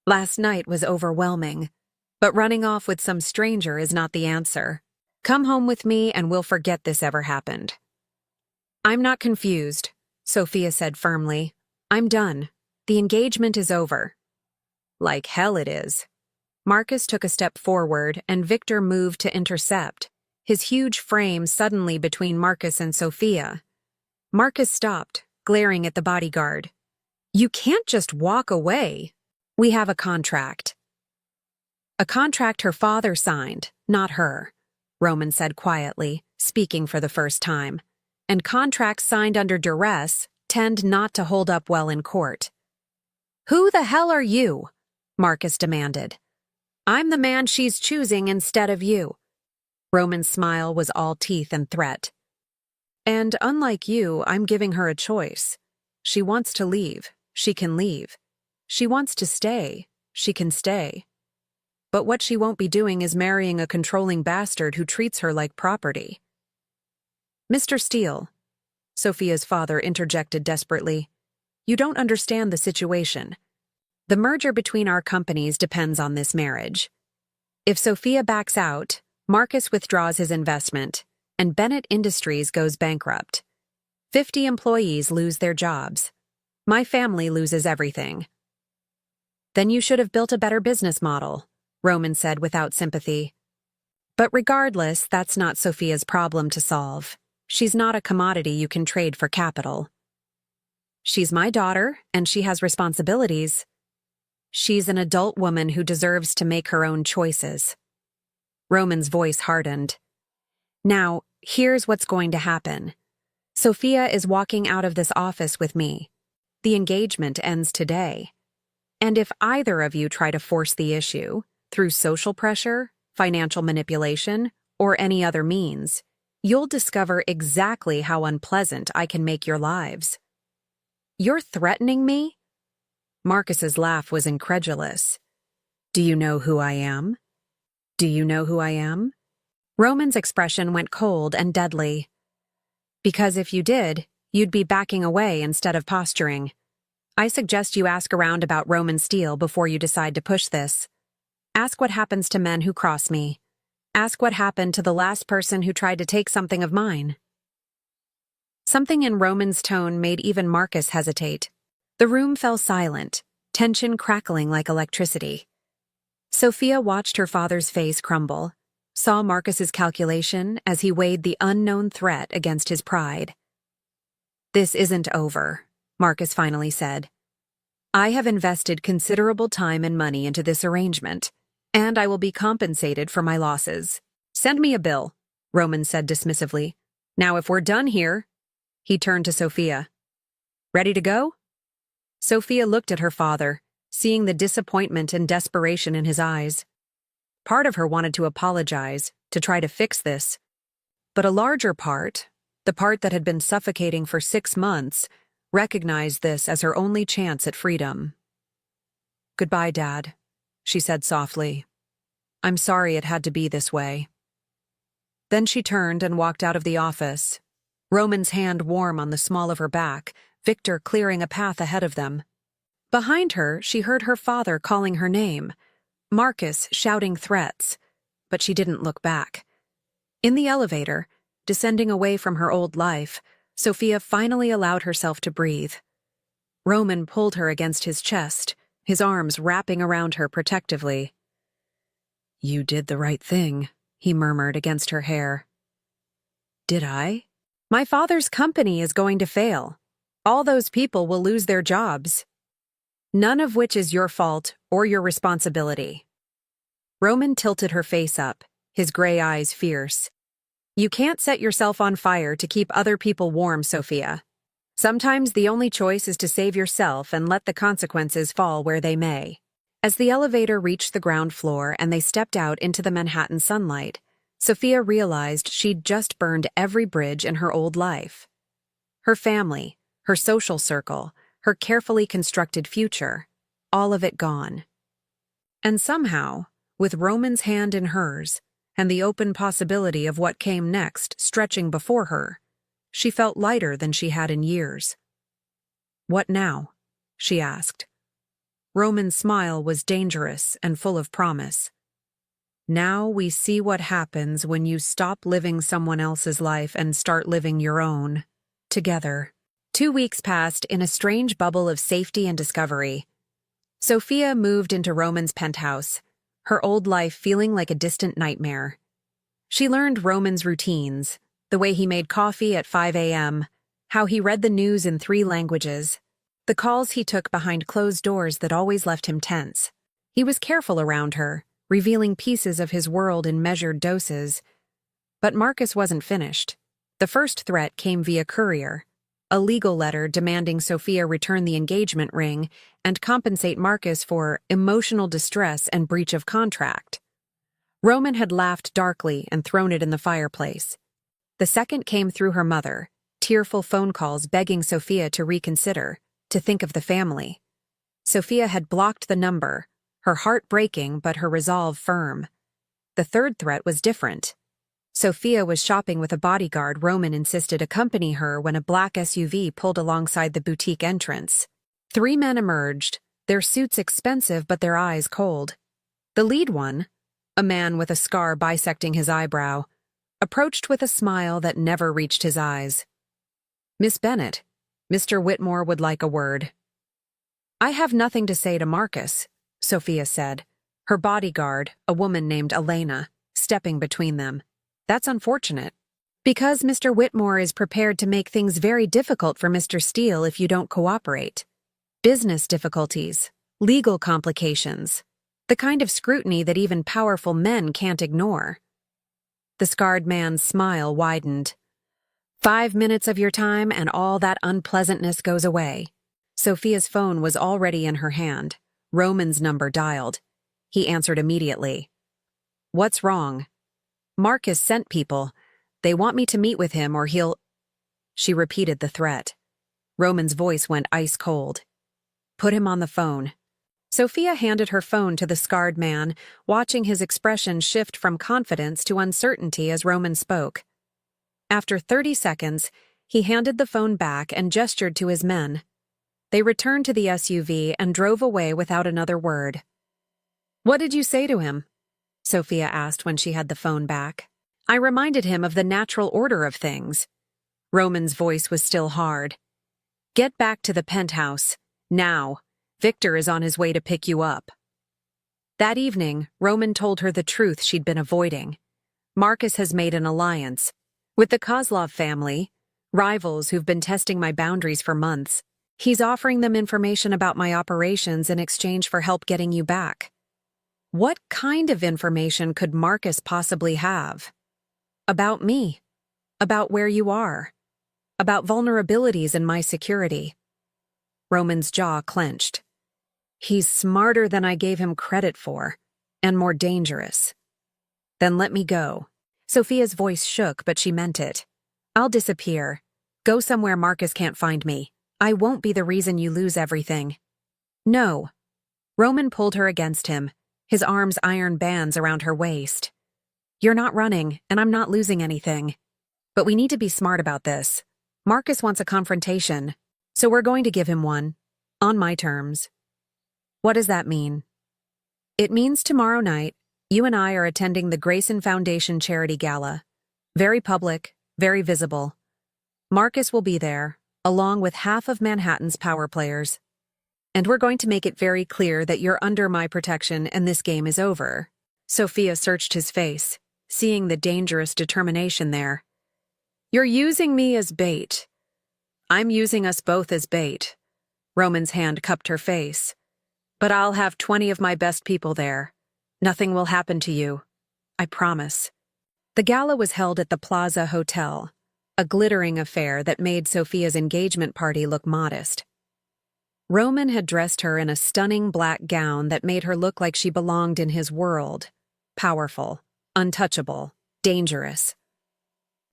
Last night was overwhelming, but running off with some stranger is not the answer. Come home with me and we'll forget this ever happened." "I'm not confused," Sophia said firmly. "I'm done. The engagement is over." "Like hell it is." Marcus took a step forward and Victor moved to intercept, his huge frame suddenly between Marcus and Sophia. Marcus stopped, glaring at the bodyguard. "You can't just walk away. We have a contract." "A contract her father signed, not her," Roman said quietly, speaking for the first time. "And contracts signed under duress tend not to hold up well in court." "Who the hell are you?" Marcus demanded. "I'm the man she's choosing instead of you." Roman's smile was all teeth and threat. "And unlike you, I'm giving her a choice. She wants to leave. She can leave. She wants to stay. She can stay. But what she won't be doing is marrying a controlling bastard who treats her like property." "Mr. Steele," Sophia's father interjected desperately, "you don't understand the situation. The merger between our companies depends on this marriage. If Sophia backs out, Marcus withdraws his investment, and Bennett Industries goes bankrupt. 50 employees lose their jobs. My family loses everything." "Then you should have built a better business model," Roman said without sympathy. "But regardless, that's not Sophia's problem to solve. She's not a commodity you can trade for capital. She's my daughter, and she has responsibilities. She's an adult woman who deserves to make her own choices." Roman's voice hardened. "Now, here's what's going to happen. Sophia is walking out of this office with me. The engagement ends today. And if either of you try to force the issue, through social pressure, financial manipulation, or any other means, you'll discover exactly how unpleasant I can make your lives." "You're threatening me?" Marcus's laugh was incredulous. "Do you know who I am? Do you know who I am?" Roman's expression went cold and deadly. "Because if you did, you'd be backing away instead of posturing. I suggest you ask around about Roman Steele before you decide to push this. Ask what happens to men who cross me. Ask what happened to the last person who tried to take something of mine." Something in Roman's tone made even Marcus hesitate. The room fell silent, tension crackling like electricity. Sophia watched her father's face crumble, saw Marcus's calculation as he weighed the unknown threat against his pride. "This isn't over," Marcus finally said. "I have invested considerable time and money into this arrangement, and I will be compensated for my losses. Send me a bill," Roman said dismissively. "Now if we're done here—" He turned to Sophia. "Ready to go?" Sophia looked at her father, seeing the disappointment and desperation in his eyes. Part of her wanted to apologize, to try to fix this. But a larger part, the part that had been suffocating for 6 months, recognized this as her only chance at freedom. "Goodbye, Dad," she said softly. "I'm sorry it had to be this way." Then she turned and walked out of the office, Roman's hand warm on the small of her back, Victor clearing a path ahead of them. Behind her, she heard her father calling her name, Marcus shouting threats, but she didn't look back. In the elevator, descending away from her old life, Sophia finally allowed herself to breathe. Roman pulled her against his chest, his arms wrapping around her protectively. "You did the right thing," he murmured against her hair. "Did I?" "My father's company is going to fail. All those people will lose their jobs. None of which is your fault or your responsibility." Roman tilted her face up, his gray eyes fierce. "You can't set yourself on fire to keep other people warm, Sophia. Sometimes the only choice is to save yourself and let the consequences fall where they may." As the elevator reached the ground floor and they stepped out into the Manhattan sunlight, Sophia realized she'd just burned every bridge in her old life. Her family, her social circle, her carefully constructed future, all of it gone. And somehow, with Roman's hand in hers, and the open possibility of what came next stretching before her, she felt lighter than she had in years. "What now?" she asked. Roman's smile was dangerous and full of promise. "Now we see what happens when you stop living someone else's life and start living your own, together." 2 weeks passed in a strange bubble of safety and discovery. Sophia moved into Roman's penthouse, her old life feeling like a distant nightmare. She learned Roman's routines, the way he made coffee at 5 a.m., how he read the news in 3 languages, the calls he took behind closed doors that always left him tense. He was careful around her, revealing pieces of his world in measured doses. But Marcus wasn't finished. The first threat came via courier, a legal letter demanding Sophia return the engagement ring and compensate Marcus for emotional distress and breach of contract. Roman had laughed darkly and thrown it in the fireplace. The second came through her mother, tearful phone calls begging Sophia to reconsider, to think of the family. Sophia had blocked the number, her heart breaking but her resolve firm. The third threat was different. Sophia was shopping with a bodyguard Roman insisted accompany her when a black SUV pulled alongside the boutique entrance. 3 men emerged, their suits expensive but their eyes cold. The lead one, a man with a scar bisecting his eyebrow, approached with a smile that never reached his eyes. "Miss Bennett, Mr. Whitmore would like a word." "I have nothing to say to Marcus," Sophia said, her bodyguard, a woman named Elena, stepping between them. "That's unfortunate. Because Mr. Whitmore is prepared to make things very difficult for Mr. Steele if you don't cooperate. Business difficulties, legal complications, the kind of scrutiny that even powerful men can't ignore." The scarred man's smile widened. 5 minutes of your time and all that unpleasantness goes away." Sophia's phone was already in her hand, Roman's number dialed. He answered immediately. "What's wrong?" "Marcus sent people. They want me to meet with him or he'll—" She repeated the threat. Roman's voice went ice cold. "Put him on the phone." Sophia handed her phone to the scarred man, watching his expression shift from confidence to uncertainty as Roman spoke. After 30 seconds, he handed the phone back and gestured to his men. They returned to the SUV and drove away without another word. "What did you say to him?" Sophia asked when she had the phone back. I reminded him of the natural order of things. Roman's voice was still hard. Get back to the penthouse. Now. Victor is on his way to pick you up. That evening, Roman told her the truth she'd been avoiding. Marcus has made an alliance with the Kozlov family, rivals who've been testing my boundaries for months. He's offering them information about my operations in exchange for help getting you back. What kind of information could Marcus possibly have? About me. About where you are. About vulnerabilities in my security. Roman's jaw clenched. He's smarter than I gave him credit for, and more dangerous. Then let me go. Sophia's voice shook, but she meant it. I'll disappear. Go somewhere Marcus can't find me. I won't be the reason you lose everything. No. Roman pulled her against him, his arms iron bands around her waist. You're not running, and I'm not losing anything. But we need to be smart about this. Marcus wants a confrontation, so we're going to give him one. On my terms. What does that mean? It means tomorrow night, you and I are attending the Grayson Foundation Charity Gala. Very public, very visible. Marcus will be there, along with half of Manhattan's power players. And we're going to make it very clear that you're under my protection and this game is over. Sophia searched his face, seeing the dangerous determination there. You're using me as bait. I'm using us both as bait. Roman's hand cupped her face. But I'll have 20 of my best people there. Nothing will happen to you. I promise. The gala was held at the Plaza Hotel, a glittering affair that made Sophia's engagement party look modest. Roman had dressed her in a stunning black gown that made her look like she belonged in his world. Powerful, untouchable, dangerous.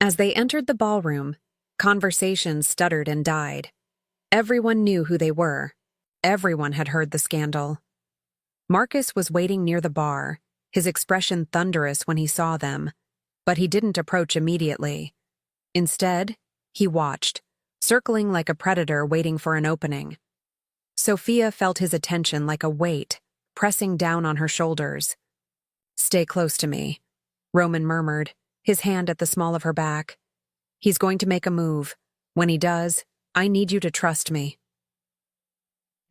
As they entered the ballroom, conversations stuttered and died. Everyone knew who they were. Everyone had heard the scandal. Marcus was waiting near the bar, his expression thunderous when he saw them, but he didn't approach immediately. Instead, he watched, circling like a predator waiting for an opening. Sophia felt his attention like a weight, pressing down on her shoulders. Stay close to me, Roman murmured, his hand at the small of her back. He's going to make a move. When he does, I need you to trust me.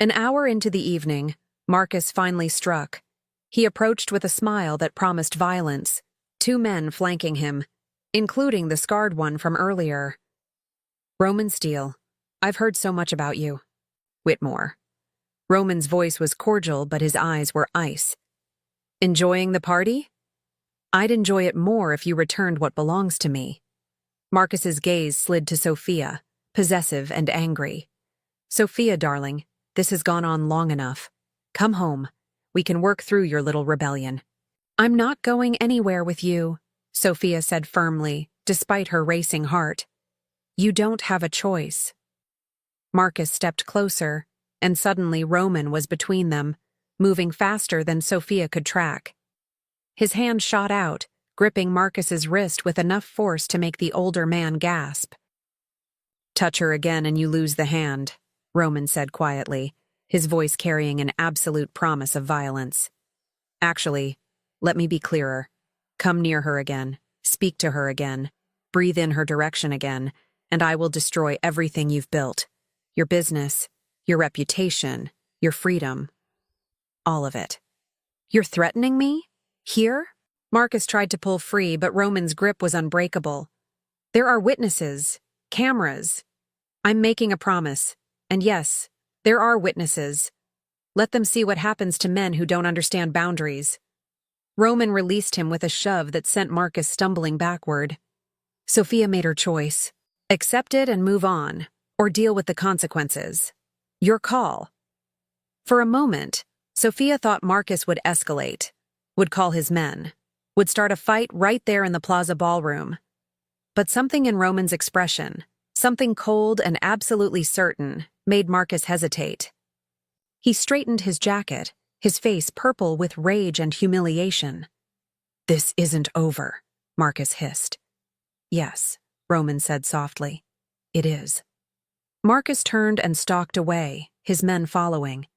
An hour into the evening, Marcus finally struck. He approached with a smile that promised violence, 2 men flanking him, including the scarred one from earlier. Roman Steele, I've heard so much about you. Whitmore. Roman's voice was cordial, but his eyes were ice. Enjoying the party? I'd enjoy it more if you returned what belongs to me. Marcus's gaze slid to Sophia, possessive and angry. Sophia, darling, this has gone on long enough. Come home. We can work through your little rebellion. I'm not going anywhere with you, Sophia said firmly, despite her racing heart. You don't have a choice. Marcus stepped closer, and suddenly Roman was between them, moving faster than Sophia could track. His hand shot out, gripping Marcus's wrist with enough force to make the older man gasp. Touch her again and you lose the hand, Roman said quietly, his voice carrying an absolute promise of violence. Actually, let me be clearer. Come near her again, speak to her again, breathe in her direction again, and I will destroy everything you've built. Your business, your reputation, your freedom. All of it. You're threatening me? Here? Marcus tried to pull free, but Roman's grip was unbreakable. There are witnesses, cameras. I'm making a promise. And yes, there are witnesses. Let them see what happens to men who don't understand boundaries. Roman released him with a shove that sent Marcus stumbling backward. Sophia made her choice. Accept it and move on, or deal with the consequences. Your call. For a moment, Sophia thought Marcus would escalate, would call his men, would start a fight right there in the Plaza ballroom. But something in Roman's expression, something cold and absolutely certain, made Marcus hesitate. He straightened his jacket, his face purple with rage and humiliation. This isn't over, Marcus hissed. Yes, Roman said softly. It is. Marcus turned and stalked away, his men following.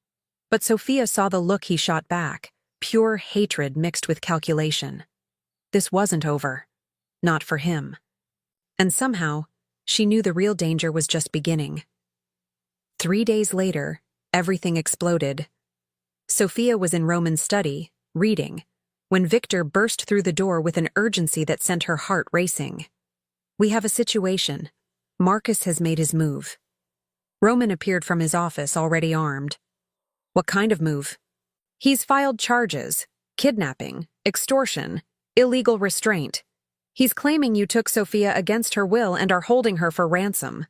But Sophia saw the look he shot back, pure hatred mixed with calculation. This wasn't over. Not for him. And somehow, she knew the real danger was just beginning. 3 days later, everything exploded. Sophia was in Roman's study, reading, when Victor burst through the door with an urgency that sent her heart racing. "We have a situation. Marcus has made his move." Roman appeared from his office, already armed. "What kind of move?" "He's filed charges: kidnapping, extortion, illegal restraint. He's claiming you took Sophia against her will and are holding her for ransom."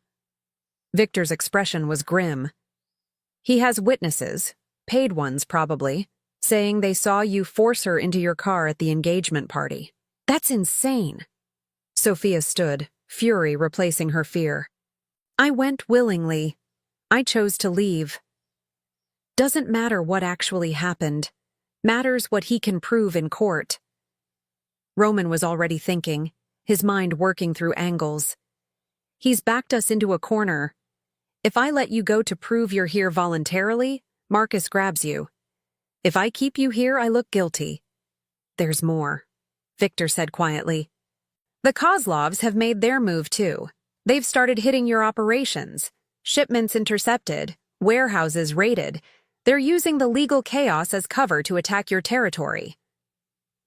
Victor's expression was grim. "He has witnesses, paid ones probably, saying they saw you force her into your car at the engagement party." "That's insane." Sophia stood, fury replacing her fear. "I went willingly. I chose to leave. Doesn't matter what actually happened. Matters what he can prove in court." Roman was already thinking, his mind working through angles. "He's backed us into a corner. If I let you go to prove you're here voluntarily, Marcus grabs you. If I keep you here, I look guilty." "There's more," Victor said quietly. "The Kozlovs have made their move too. They've started hitting your operations. Shipments intercepted, warehouses raided. They're using the legal chaos as cover to attack your territory."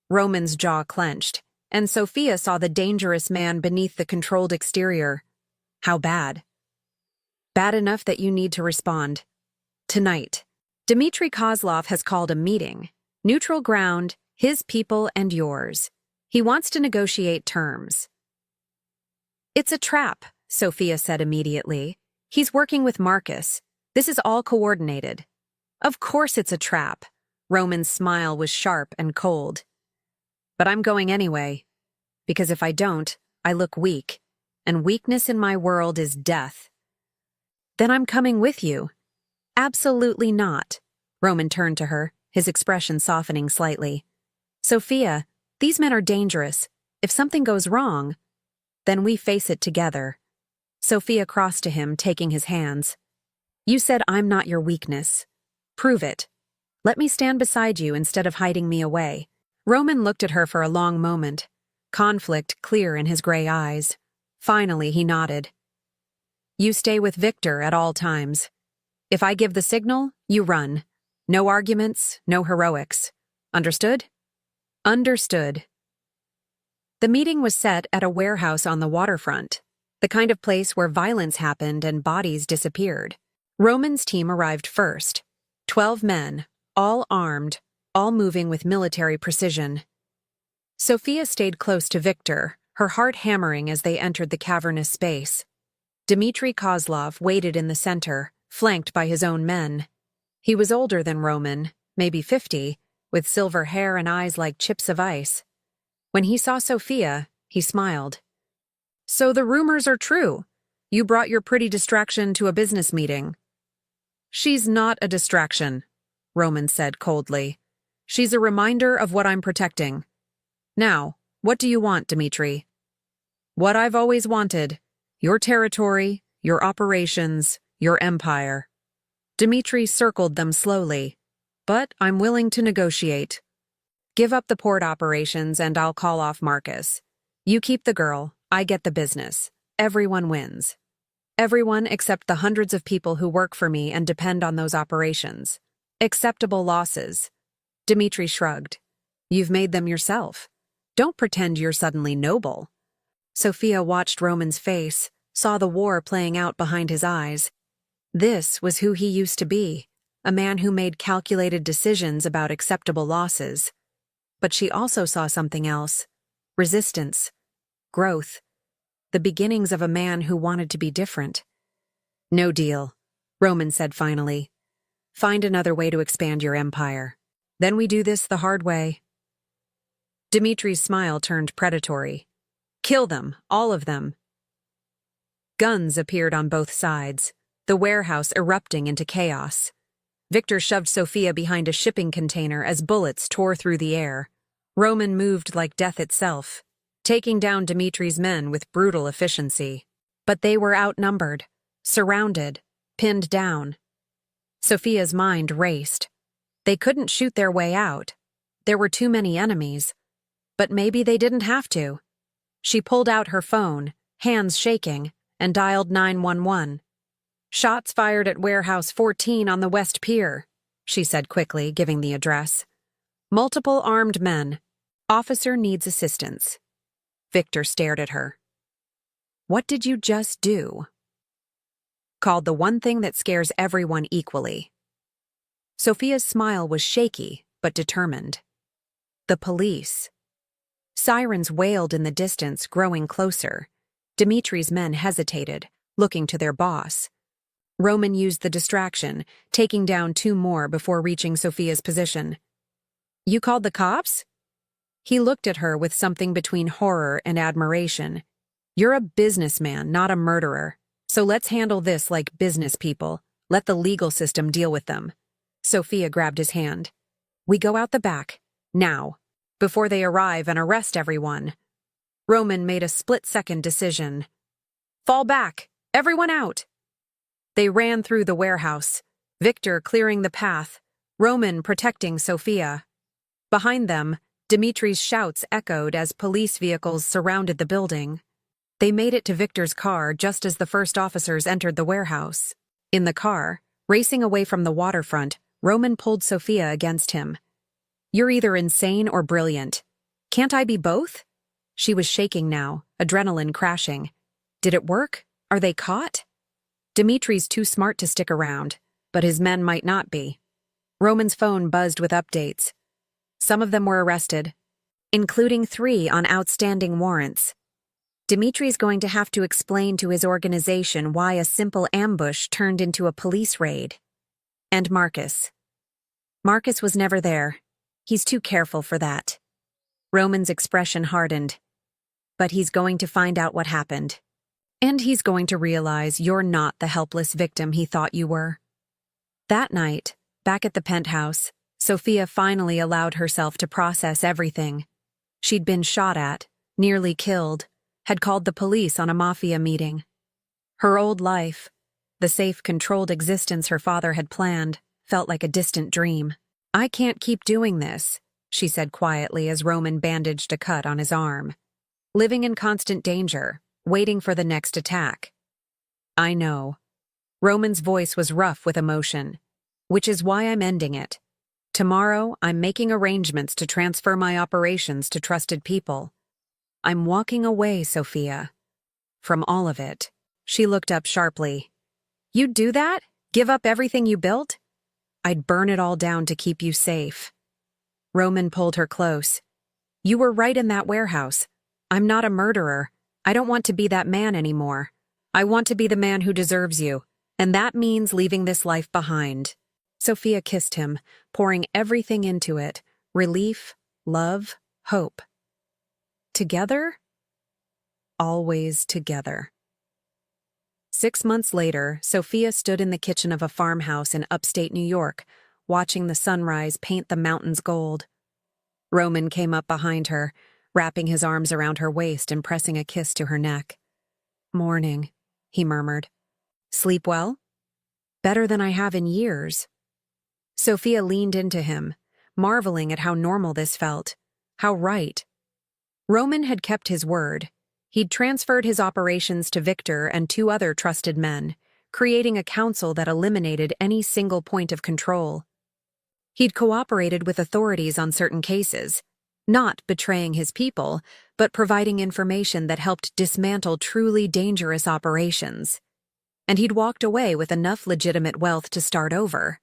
Roman's jaw clenched, and Sophia saw the dangerous man beneath the controlled exterior. "How bad?" "Bad enough that you need to respond. Tonight, Dmitry Kozlov has called a meeting. Neutral ground, his people and yours. He wants to negotiate terms." "It's a trap," Sophia said immediately. "He's working with Marcus. This is all coordinated." "Of course it's a trap." Roman's smile was sharp and cold. "But I'm going anyway. Because if I don't, I look weak. And weakness in my world is death." "Then I'm coming with you." "Absolutely not." Roman turned to her, his expression softening slightly. "Sophia, these men are dangerous. If something goes wrong, then we face it together." Sophia crossed to him, taking his hands. "You said I'm not your weakness. Prove it. Let me stand beside you instead of hiding me away." Roman looked at her for a long moment, conflict clear in his gray eyes. Finally, he nodded. "You stay with Victor at all times. If I give the signal, you run. No arguments, no heroics. Understood?" "Understood." The meeting was set at a warehouse on the waterfront, the kind of place where violence happened and bodies disappeared. Roman's team arrived first. 12 men, all armed, all moving with military precision. Sophia stayed close to Victor, her heart hammering as they entered the cavernous space. Dmitry Kozlov waited in the center, flanked by his own men. He was older than Roman, maybe 50, with silver hair and eyes like chips of ice. When he saw Sophia, he smiled. "So the rumors are true. You brought your pretty distraction to a business meeting." "She's not a distraction," Roman said coldly. "She's a reminder of what I'm protecting. Now, what do you want, Dmitry?" "What I've always wanted. Your territory, your operations, your empire." Dmitry circled them slowly. "But I'm willing to negotiate. Give up the port operations and I'll call off Marcus. You keep the girl, I get the business. Everyone wins. Everyone except the hundreds of people who work for me and depend on those operations. Acceptable losses." Dmitry shrugged. "You've made them yourself. Don't pretend you're suddenly noble." Sophia watched Roman's face, saw the war playing out behind his eyes. This was who he used to be, a man who made calculated decisions about acceptable losses. But she also saw something else: resistance, growth, the beginnings of a man who wanted to be different. "No deal," Roman said finally. "Find another way to expand your empire. Then we do this the hard way." Dmitry's smile turned predatory. "Kill them, all of them." Guns appeared on both sides, the warehouse erupting into chaos. Victor shoved Sophia behind a shipping container as bullets tore through the air. Roman moved like death itself, taking down Dmitry's men with brutal efficiency. But they were outnumbered, surrounded, pinned down. Sophia's mind raced. They couldn't shoot their way out. There were too many enemies. But maybe they didn't have to. She pulled out her phone, hands shaking, and dialed 911. "Shots fired at Warehouse 14 on the West Pier," she said quickly, giving the address. "Multiple armed men. Officer needs assistance." Victor stared at her. "What did you just do?" "Called the one thing that scares everyone equally." Sophia's smile was shaky, but determined. "The police." Sirens wailed in the distance, growing closer. Dimitri's men hesitated, looking to their boss. Roman used the distraction, taking down 2 more before reaching Sophia's position. "You called the cops?" He looked at her with something between horror and admiration. "You're a businessman, not a murderer. So let's handle this like business people. Let the legal system deal with them." Sophia grabbed his hand. "We go out the back, now, before they arrive and arrest everyone." Roman made a split-second decision. "Fall back! Everyone out!" They ran through the warehouse, Victor clearing the path, Roman protecting Sophia. Behind them, Dimitri's shouts echoed as police vehicles surrounded the building. They made it to Victor's car just as the first officers entered the warehouse. In the car, racing away from the waterfront, Roman pulled Sophia against him. "You're either insane or brilliant. Can't I be both?" She was shaking now, adrenaline crashing. Did it work? Are they caught? Dimitri's too smart to stick around, but his men might not be. Roman's phone buzzed with updates. Some of them were arrested, including 3 on outstanding warrants. Dimitri's going to have to explain to his organization why a simple ambush turned into a police raid. And Marcus. Marcus was never there. He's too careful for that. Roman's expression hardened. But he's going to find out what happened. And he's going to realize you're not the helpless victim he thought you were. That night, back at the penthouse, Sophia finally allowed herself to process everything. She'd been shot at, nearly killed, had called the police on a mafia meeting. Her old life, the safe, controlled existence her father had planned, felt like a distant dream. "I can't keep doing this," she said quietly as Roman bandaged a cut on his arm. "Living in constant danger, waiting for the next attack." "I know." Roman's voice was rough with emotion. "Which is why I'm ending it. Tomorrow, I'm making arrangements to transfer my operations to trusted people. I'm walking away, Sophia. From all of it." She looked up sharply. "You'd do that? Give up everything you built?" "I'd burn it all down to keep you safe." Roman pulled her close. "You were right in that warehouse. I'm not a murderer. I don't want to be that man anymore. I want to be the man who deserves you, and that means leaving this life behind." Sophia kissed him, pouring everything into it: relief, love, hope. Together? Always together. 6 months later, Sophia stood in the kitchen of a farmhouse in upstate New York, watching the sunrise paint the mountains gold. Roman came up behind her, wrapping his arms around her waist and pressing a kiss to her neck. "Morning," he murmured. "Sleep well?" "Better than I have in years." Sophia leaned into him, marveling at how normal this felt, how right. Roman had kept his word. He'd transferred his operations to Victor and 2 other trusted men, creating a council that eliminated any single point of control. He'd cooperated with authorities on certain cases, not betraying his people, but providing information that helped dismantle truly dangerous operations. And he'd walked away with enough legitimate wealth to start over.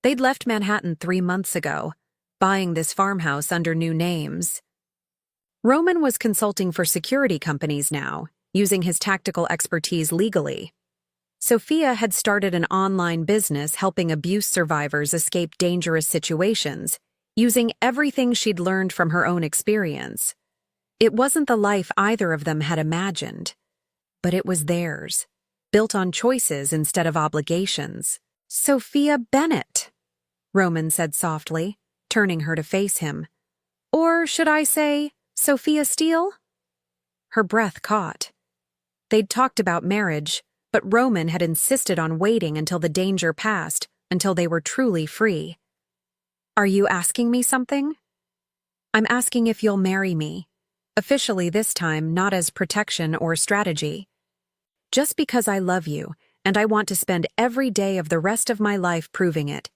They'd left Manhattan 3 months ago, buying this farmhouse under new names. Roman was consulting for security companies now, using his tactical expertise legally. Sophia had started an online business helping abuse survivors escape dangerous situations, using everything she'd learned from her own experience. It wasn't the life either of them had imagined, but it was theirs, built on choices instead of obligations. "Sophia Bennett," Roman said softly, turning her to face him. "Or should I say, Sophia Steele?" Her breath caught. They'd talked about marriage, but Roman had insisted on waiting until the danger passed, until they were truly free. "Are you asking me something?" I'm asking if you'll marry me. Officially this time, not as protection or strategy. Just because I love you, and I want to spend every day of the rest of my life proving it.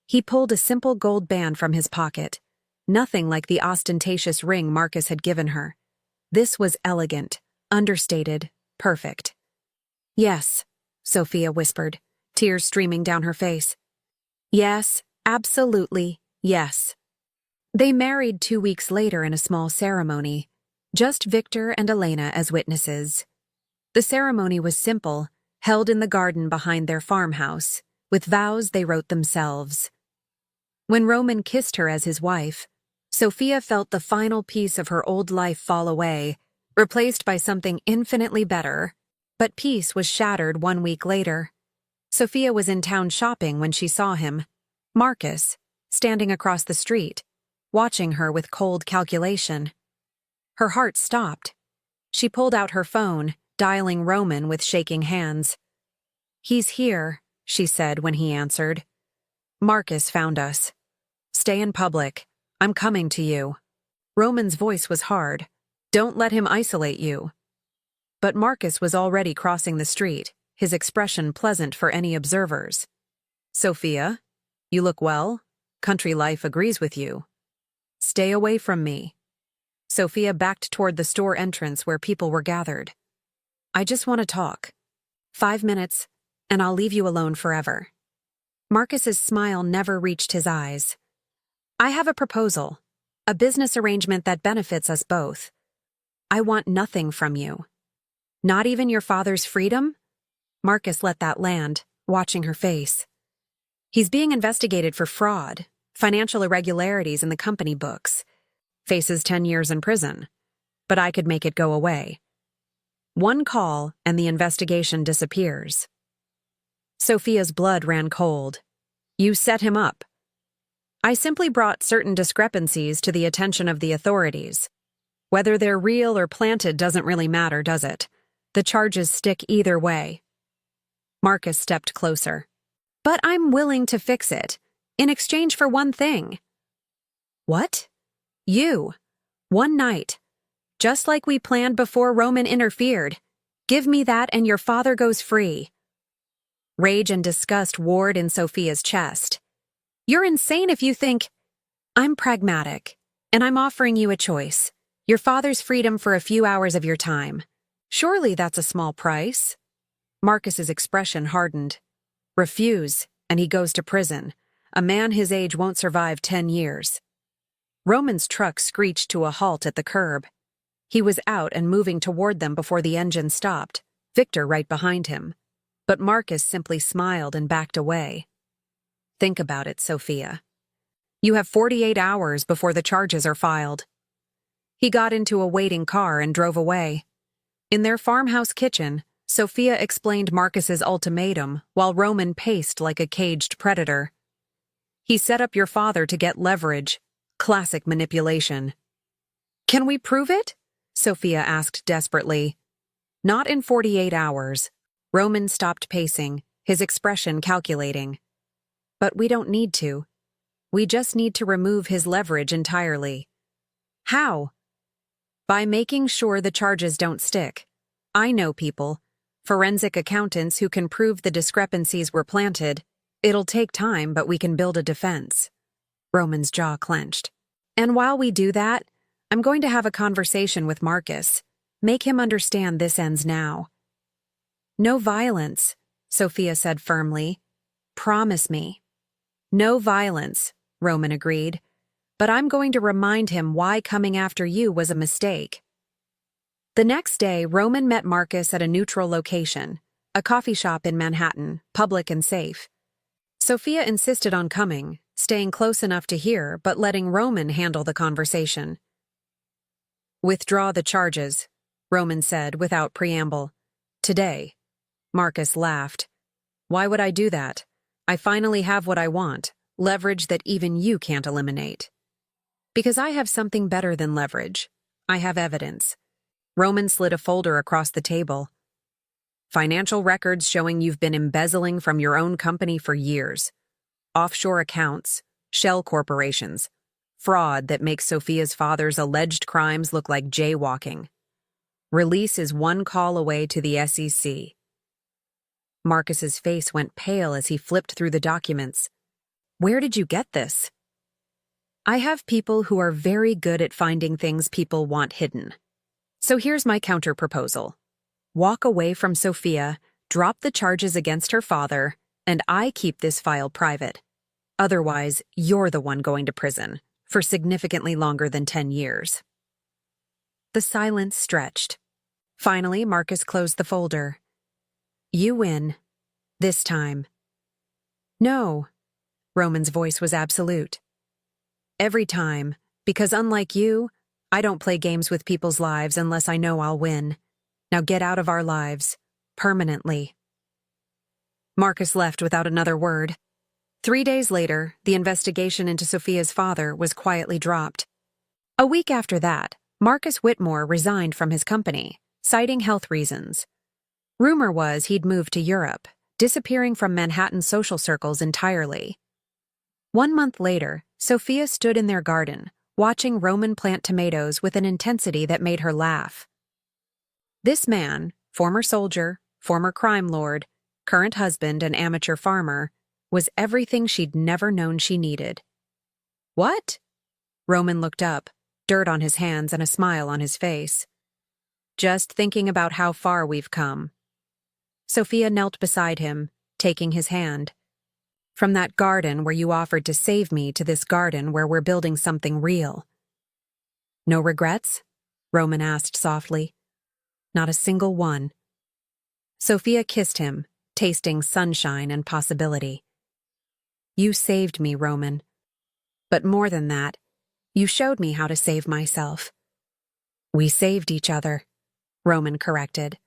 He pulled a simple gold band from his pocket. Nothing like the ostentatious ring Marcus had given her. This was elegant, understated, perfect. Yes, Sophia whispered, tears streaming down her face. Yes, absolutely, yes. They married 2 weeks later in a small ceremony, just Victor and Elena as witnesses. The ceremony was simple, held in the garden behind their farmhouse, with vows they wrote themselves. When Roman kissed her as his wife, Sophia felt the final piece of her old life fall away, replaced by something infinitely better. But peace was shattered 1 week later. Sophia was in town shopping when she saw him, Marcus, standing across the street, watching her with cold calculation. Her heart stopped. She pulled out her phone, dialing Roman with shaking hands. "He's here," she said when he answered. "Marcus found us. Stay in public. I'm coming to you." Roman's voice was hard. "Don't let him isolate you." But Marcus was already crossing the street, his expression pleasant for any observers. "Sophia, you look well. Country life agrees with you. Stay away from me." Sophia backed toward the store entrance where people were gathered. "I just want to talk. 5 minutes, and I'll leave you alone forever." Marcus's smile never reached his eyes. "I have a proposal, a business arrangement that benefits us both. I want nothing from you. Not even your father's freedom?" Marcus let that land, watching her face. "He's being investigated for fraud, financial irregularities in the company books. Faces 10 years in prison. But I could make it go away. 1 call and the investigation disappears." Sophia's blood ran cold. "You set him up." "I simply brought certain discrepancies to the attention of the authorities. Whether they're real or planted doesn't really matter, does it? The charges stick either way." Marcus stepped closer. "But I'm willing to fix it, in exchange for one thing." "What?" "You. 1 night. Just like we planned before Roman interfered. Give me that and your father goes free." Rage and disgust warred in Sophia's chest. "You're insane if you think—" "I'm pragmatic, and I'm offering you a choice. Your father's freedom for a few hours of your time. Surely that's a small price." Marcus's expression hardened. "Refuse, and he goes to prison. A man his age won't survive 10 years. Roman's truck screeched to a halt at the curb. He was out and moving toward them before the engine stopped, Victor right behind him. But Marcus simply smiled and backed away. "Think about it, Sophia. You have 48 hours before the charges are filed." He got into a waiting car and drove away. In their farmhouse kitchen, Sophia explained Marcus's ultimatum while Roman paced like a caged predator. "He set up your father to get leverage. Classic manipulation." "Can we prove it?" Sophia asked desperately. "Not in 48 hours. Roman stopped pacing, his expression calculating. "But we don't need to. We just need to remove his leverage entirely." "How?" "By making sure the charges don't stick. I know people, forensic accountants who can prove the discrepancies were planted. It'll take time, but we can build a defense." Roman's jaw clenched. "And while we do that, I'm going to have a conversation with Marcus. Make him understand this ends now." "No violence," Sophia said firmly. "Promise me." "No violence," Roman agreed. "But I'm going to remind him why coming after you was a mistake." The next day, Roman met Marcus at a neutral location, a coffee shop in Manhattan, public and safe. Sophia insisted on coming, staying close enough to hear but letting Roman handle the conversation. "Withdraw the charges," Roman said without preamble. "Today." Marcus laughed. "Why would I do that? I finally have what I want, leverage that even you can't eliminate." "Because I have something better than leverage. I have evidence." Roman slid a folder across the table. "Financial records showing you've been embezzling from your own company for years. Offshore accounts, shell corporations, fraud that makes Sophia's father's alleged crimes look like jaywalking. Release is one call away to the SEC. Marcus's face went pale as he flipped through the documents. Where did you get this? I have people who are very good at finding things people want hidden. So here's my counter-proposal. Walk away from Sophia, drop the charges against her father, and I keep this file private. Otherwise, you're the one going to prison, for significantly longer than 10 years. The silence stretched. Finally, Marcus closed the folder. You win. This time. No. Roman's voice was absolute. Every time, because unlike you, I don't play games with people's lives unless I know I'll win. Now get out of our lives. Permanently. Marcus left without another word. 3 days later, the investigation into Sophia's father was quietly dropped. A week after that, Marcus Whitmore resigned from his company, citing health reasons. Rumor was he'd moved to Europe, disappearing from Manhattan social circles entirely. 1 month later, Sophia stood in their garden, watching Roman plant tomatoes with an intensity that made her laugh. This man, former soldier, former crime lord, current husband and amateur farmer, was everything she'd never known she needed. What? Roman looked up, dirt on his hands and a smile on his face. Just thinking about how far we've come. Sophia knelt beside him, taking his hand. From that garden where you offered to save me to this garden where we're building something real. No regrets? Roman asked softly. Not a single one. Sophia kissed him, tasting sunshine and possibility. You saved me, Roman. But more than that, you showed me how to save myself. We saved each other, Roman corrected,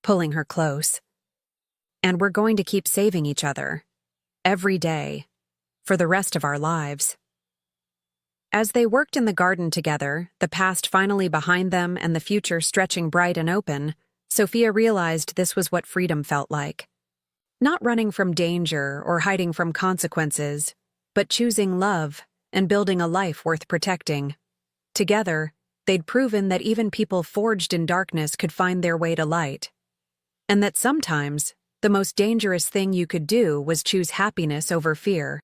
pulling her close. And we're going to keep saving each other, every day, for the rest of our lives. As they worked in the garden together, the past finally behind them and the future stretching bright and open, Sophia realized this was what freedom felt like. Not running from danger or hiding from consequences, but choosing love and building a life worth protecting. Together, they'd proven that even people forged in darkness could find their way to light. And that sometimes, the most dangerous thing you could do was choose happiness over fear.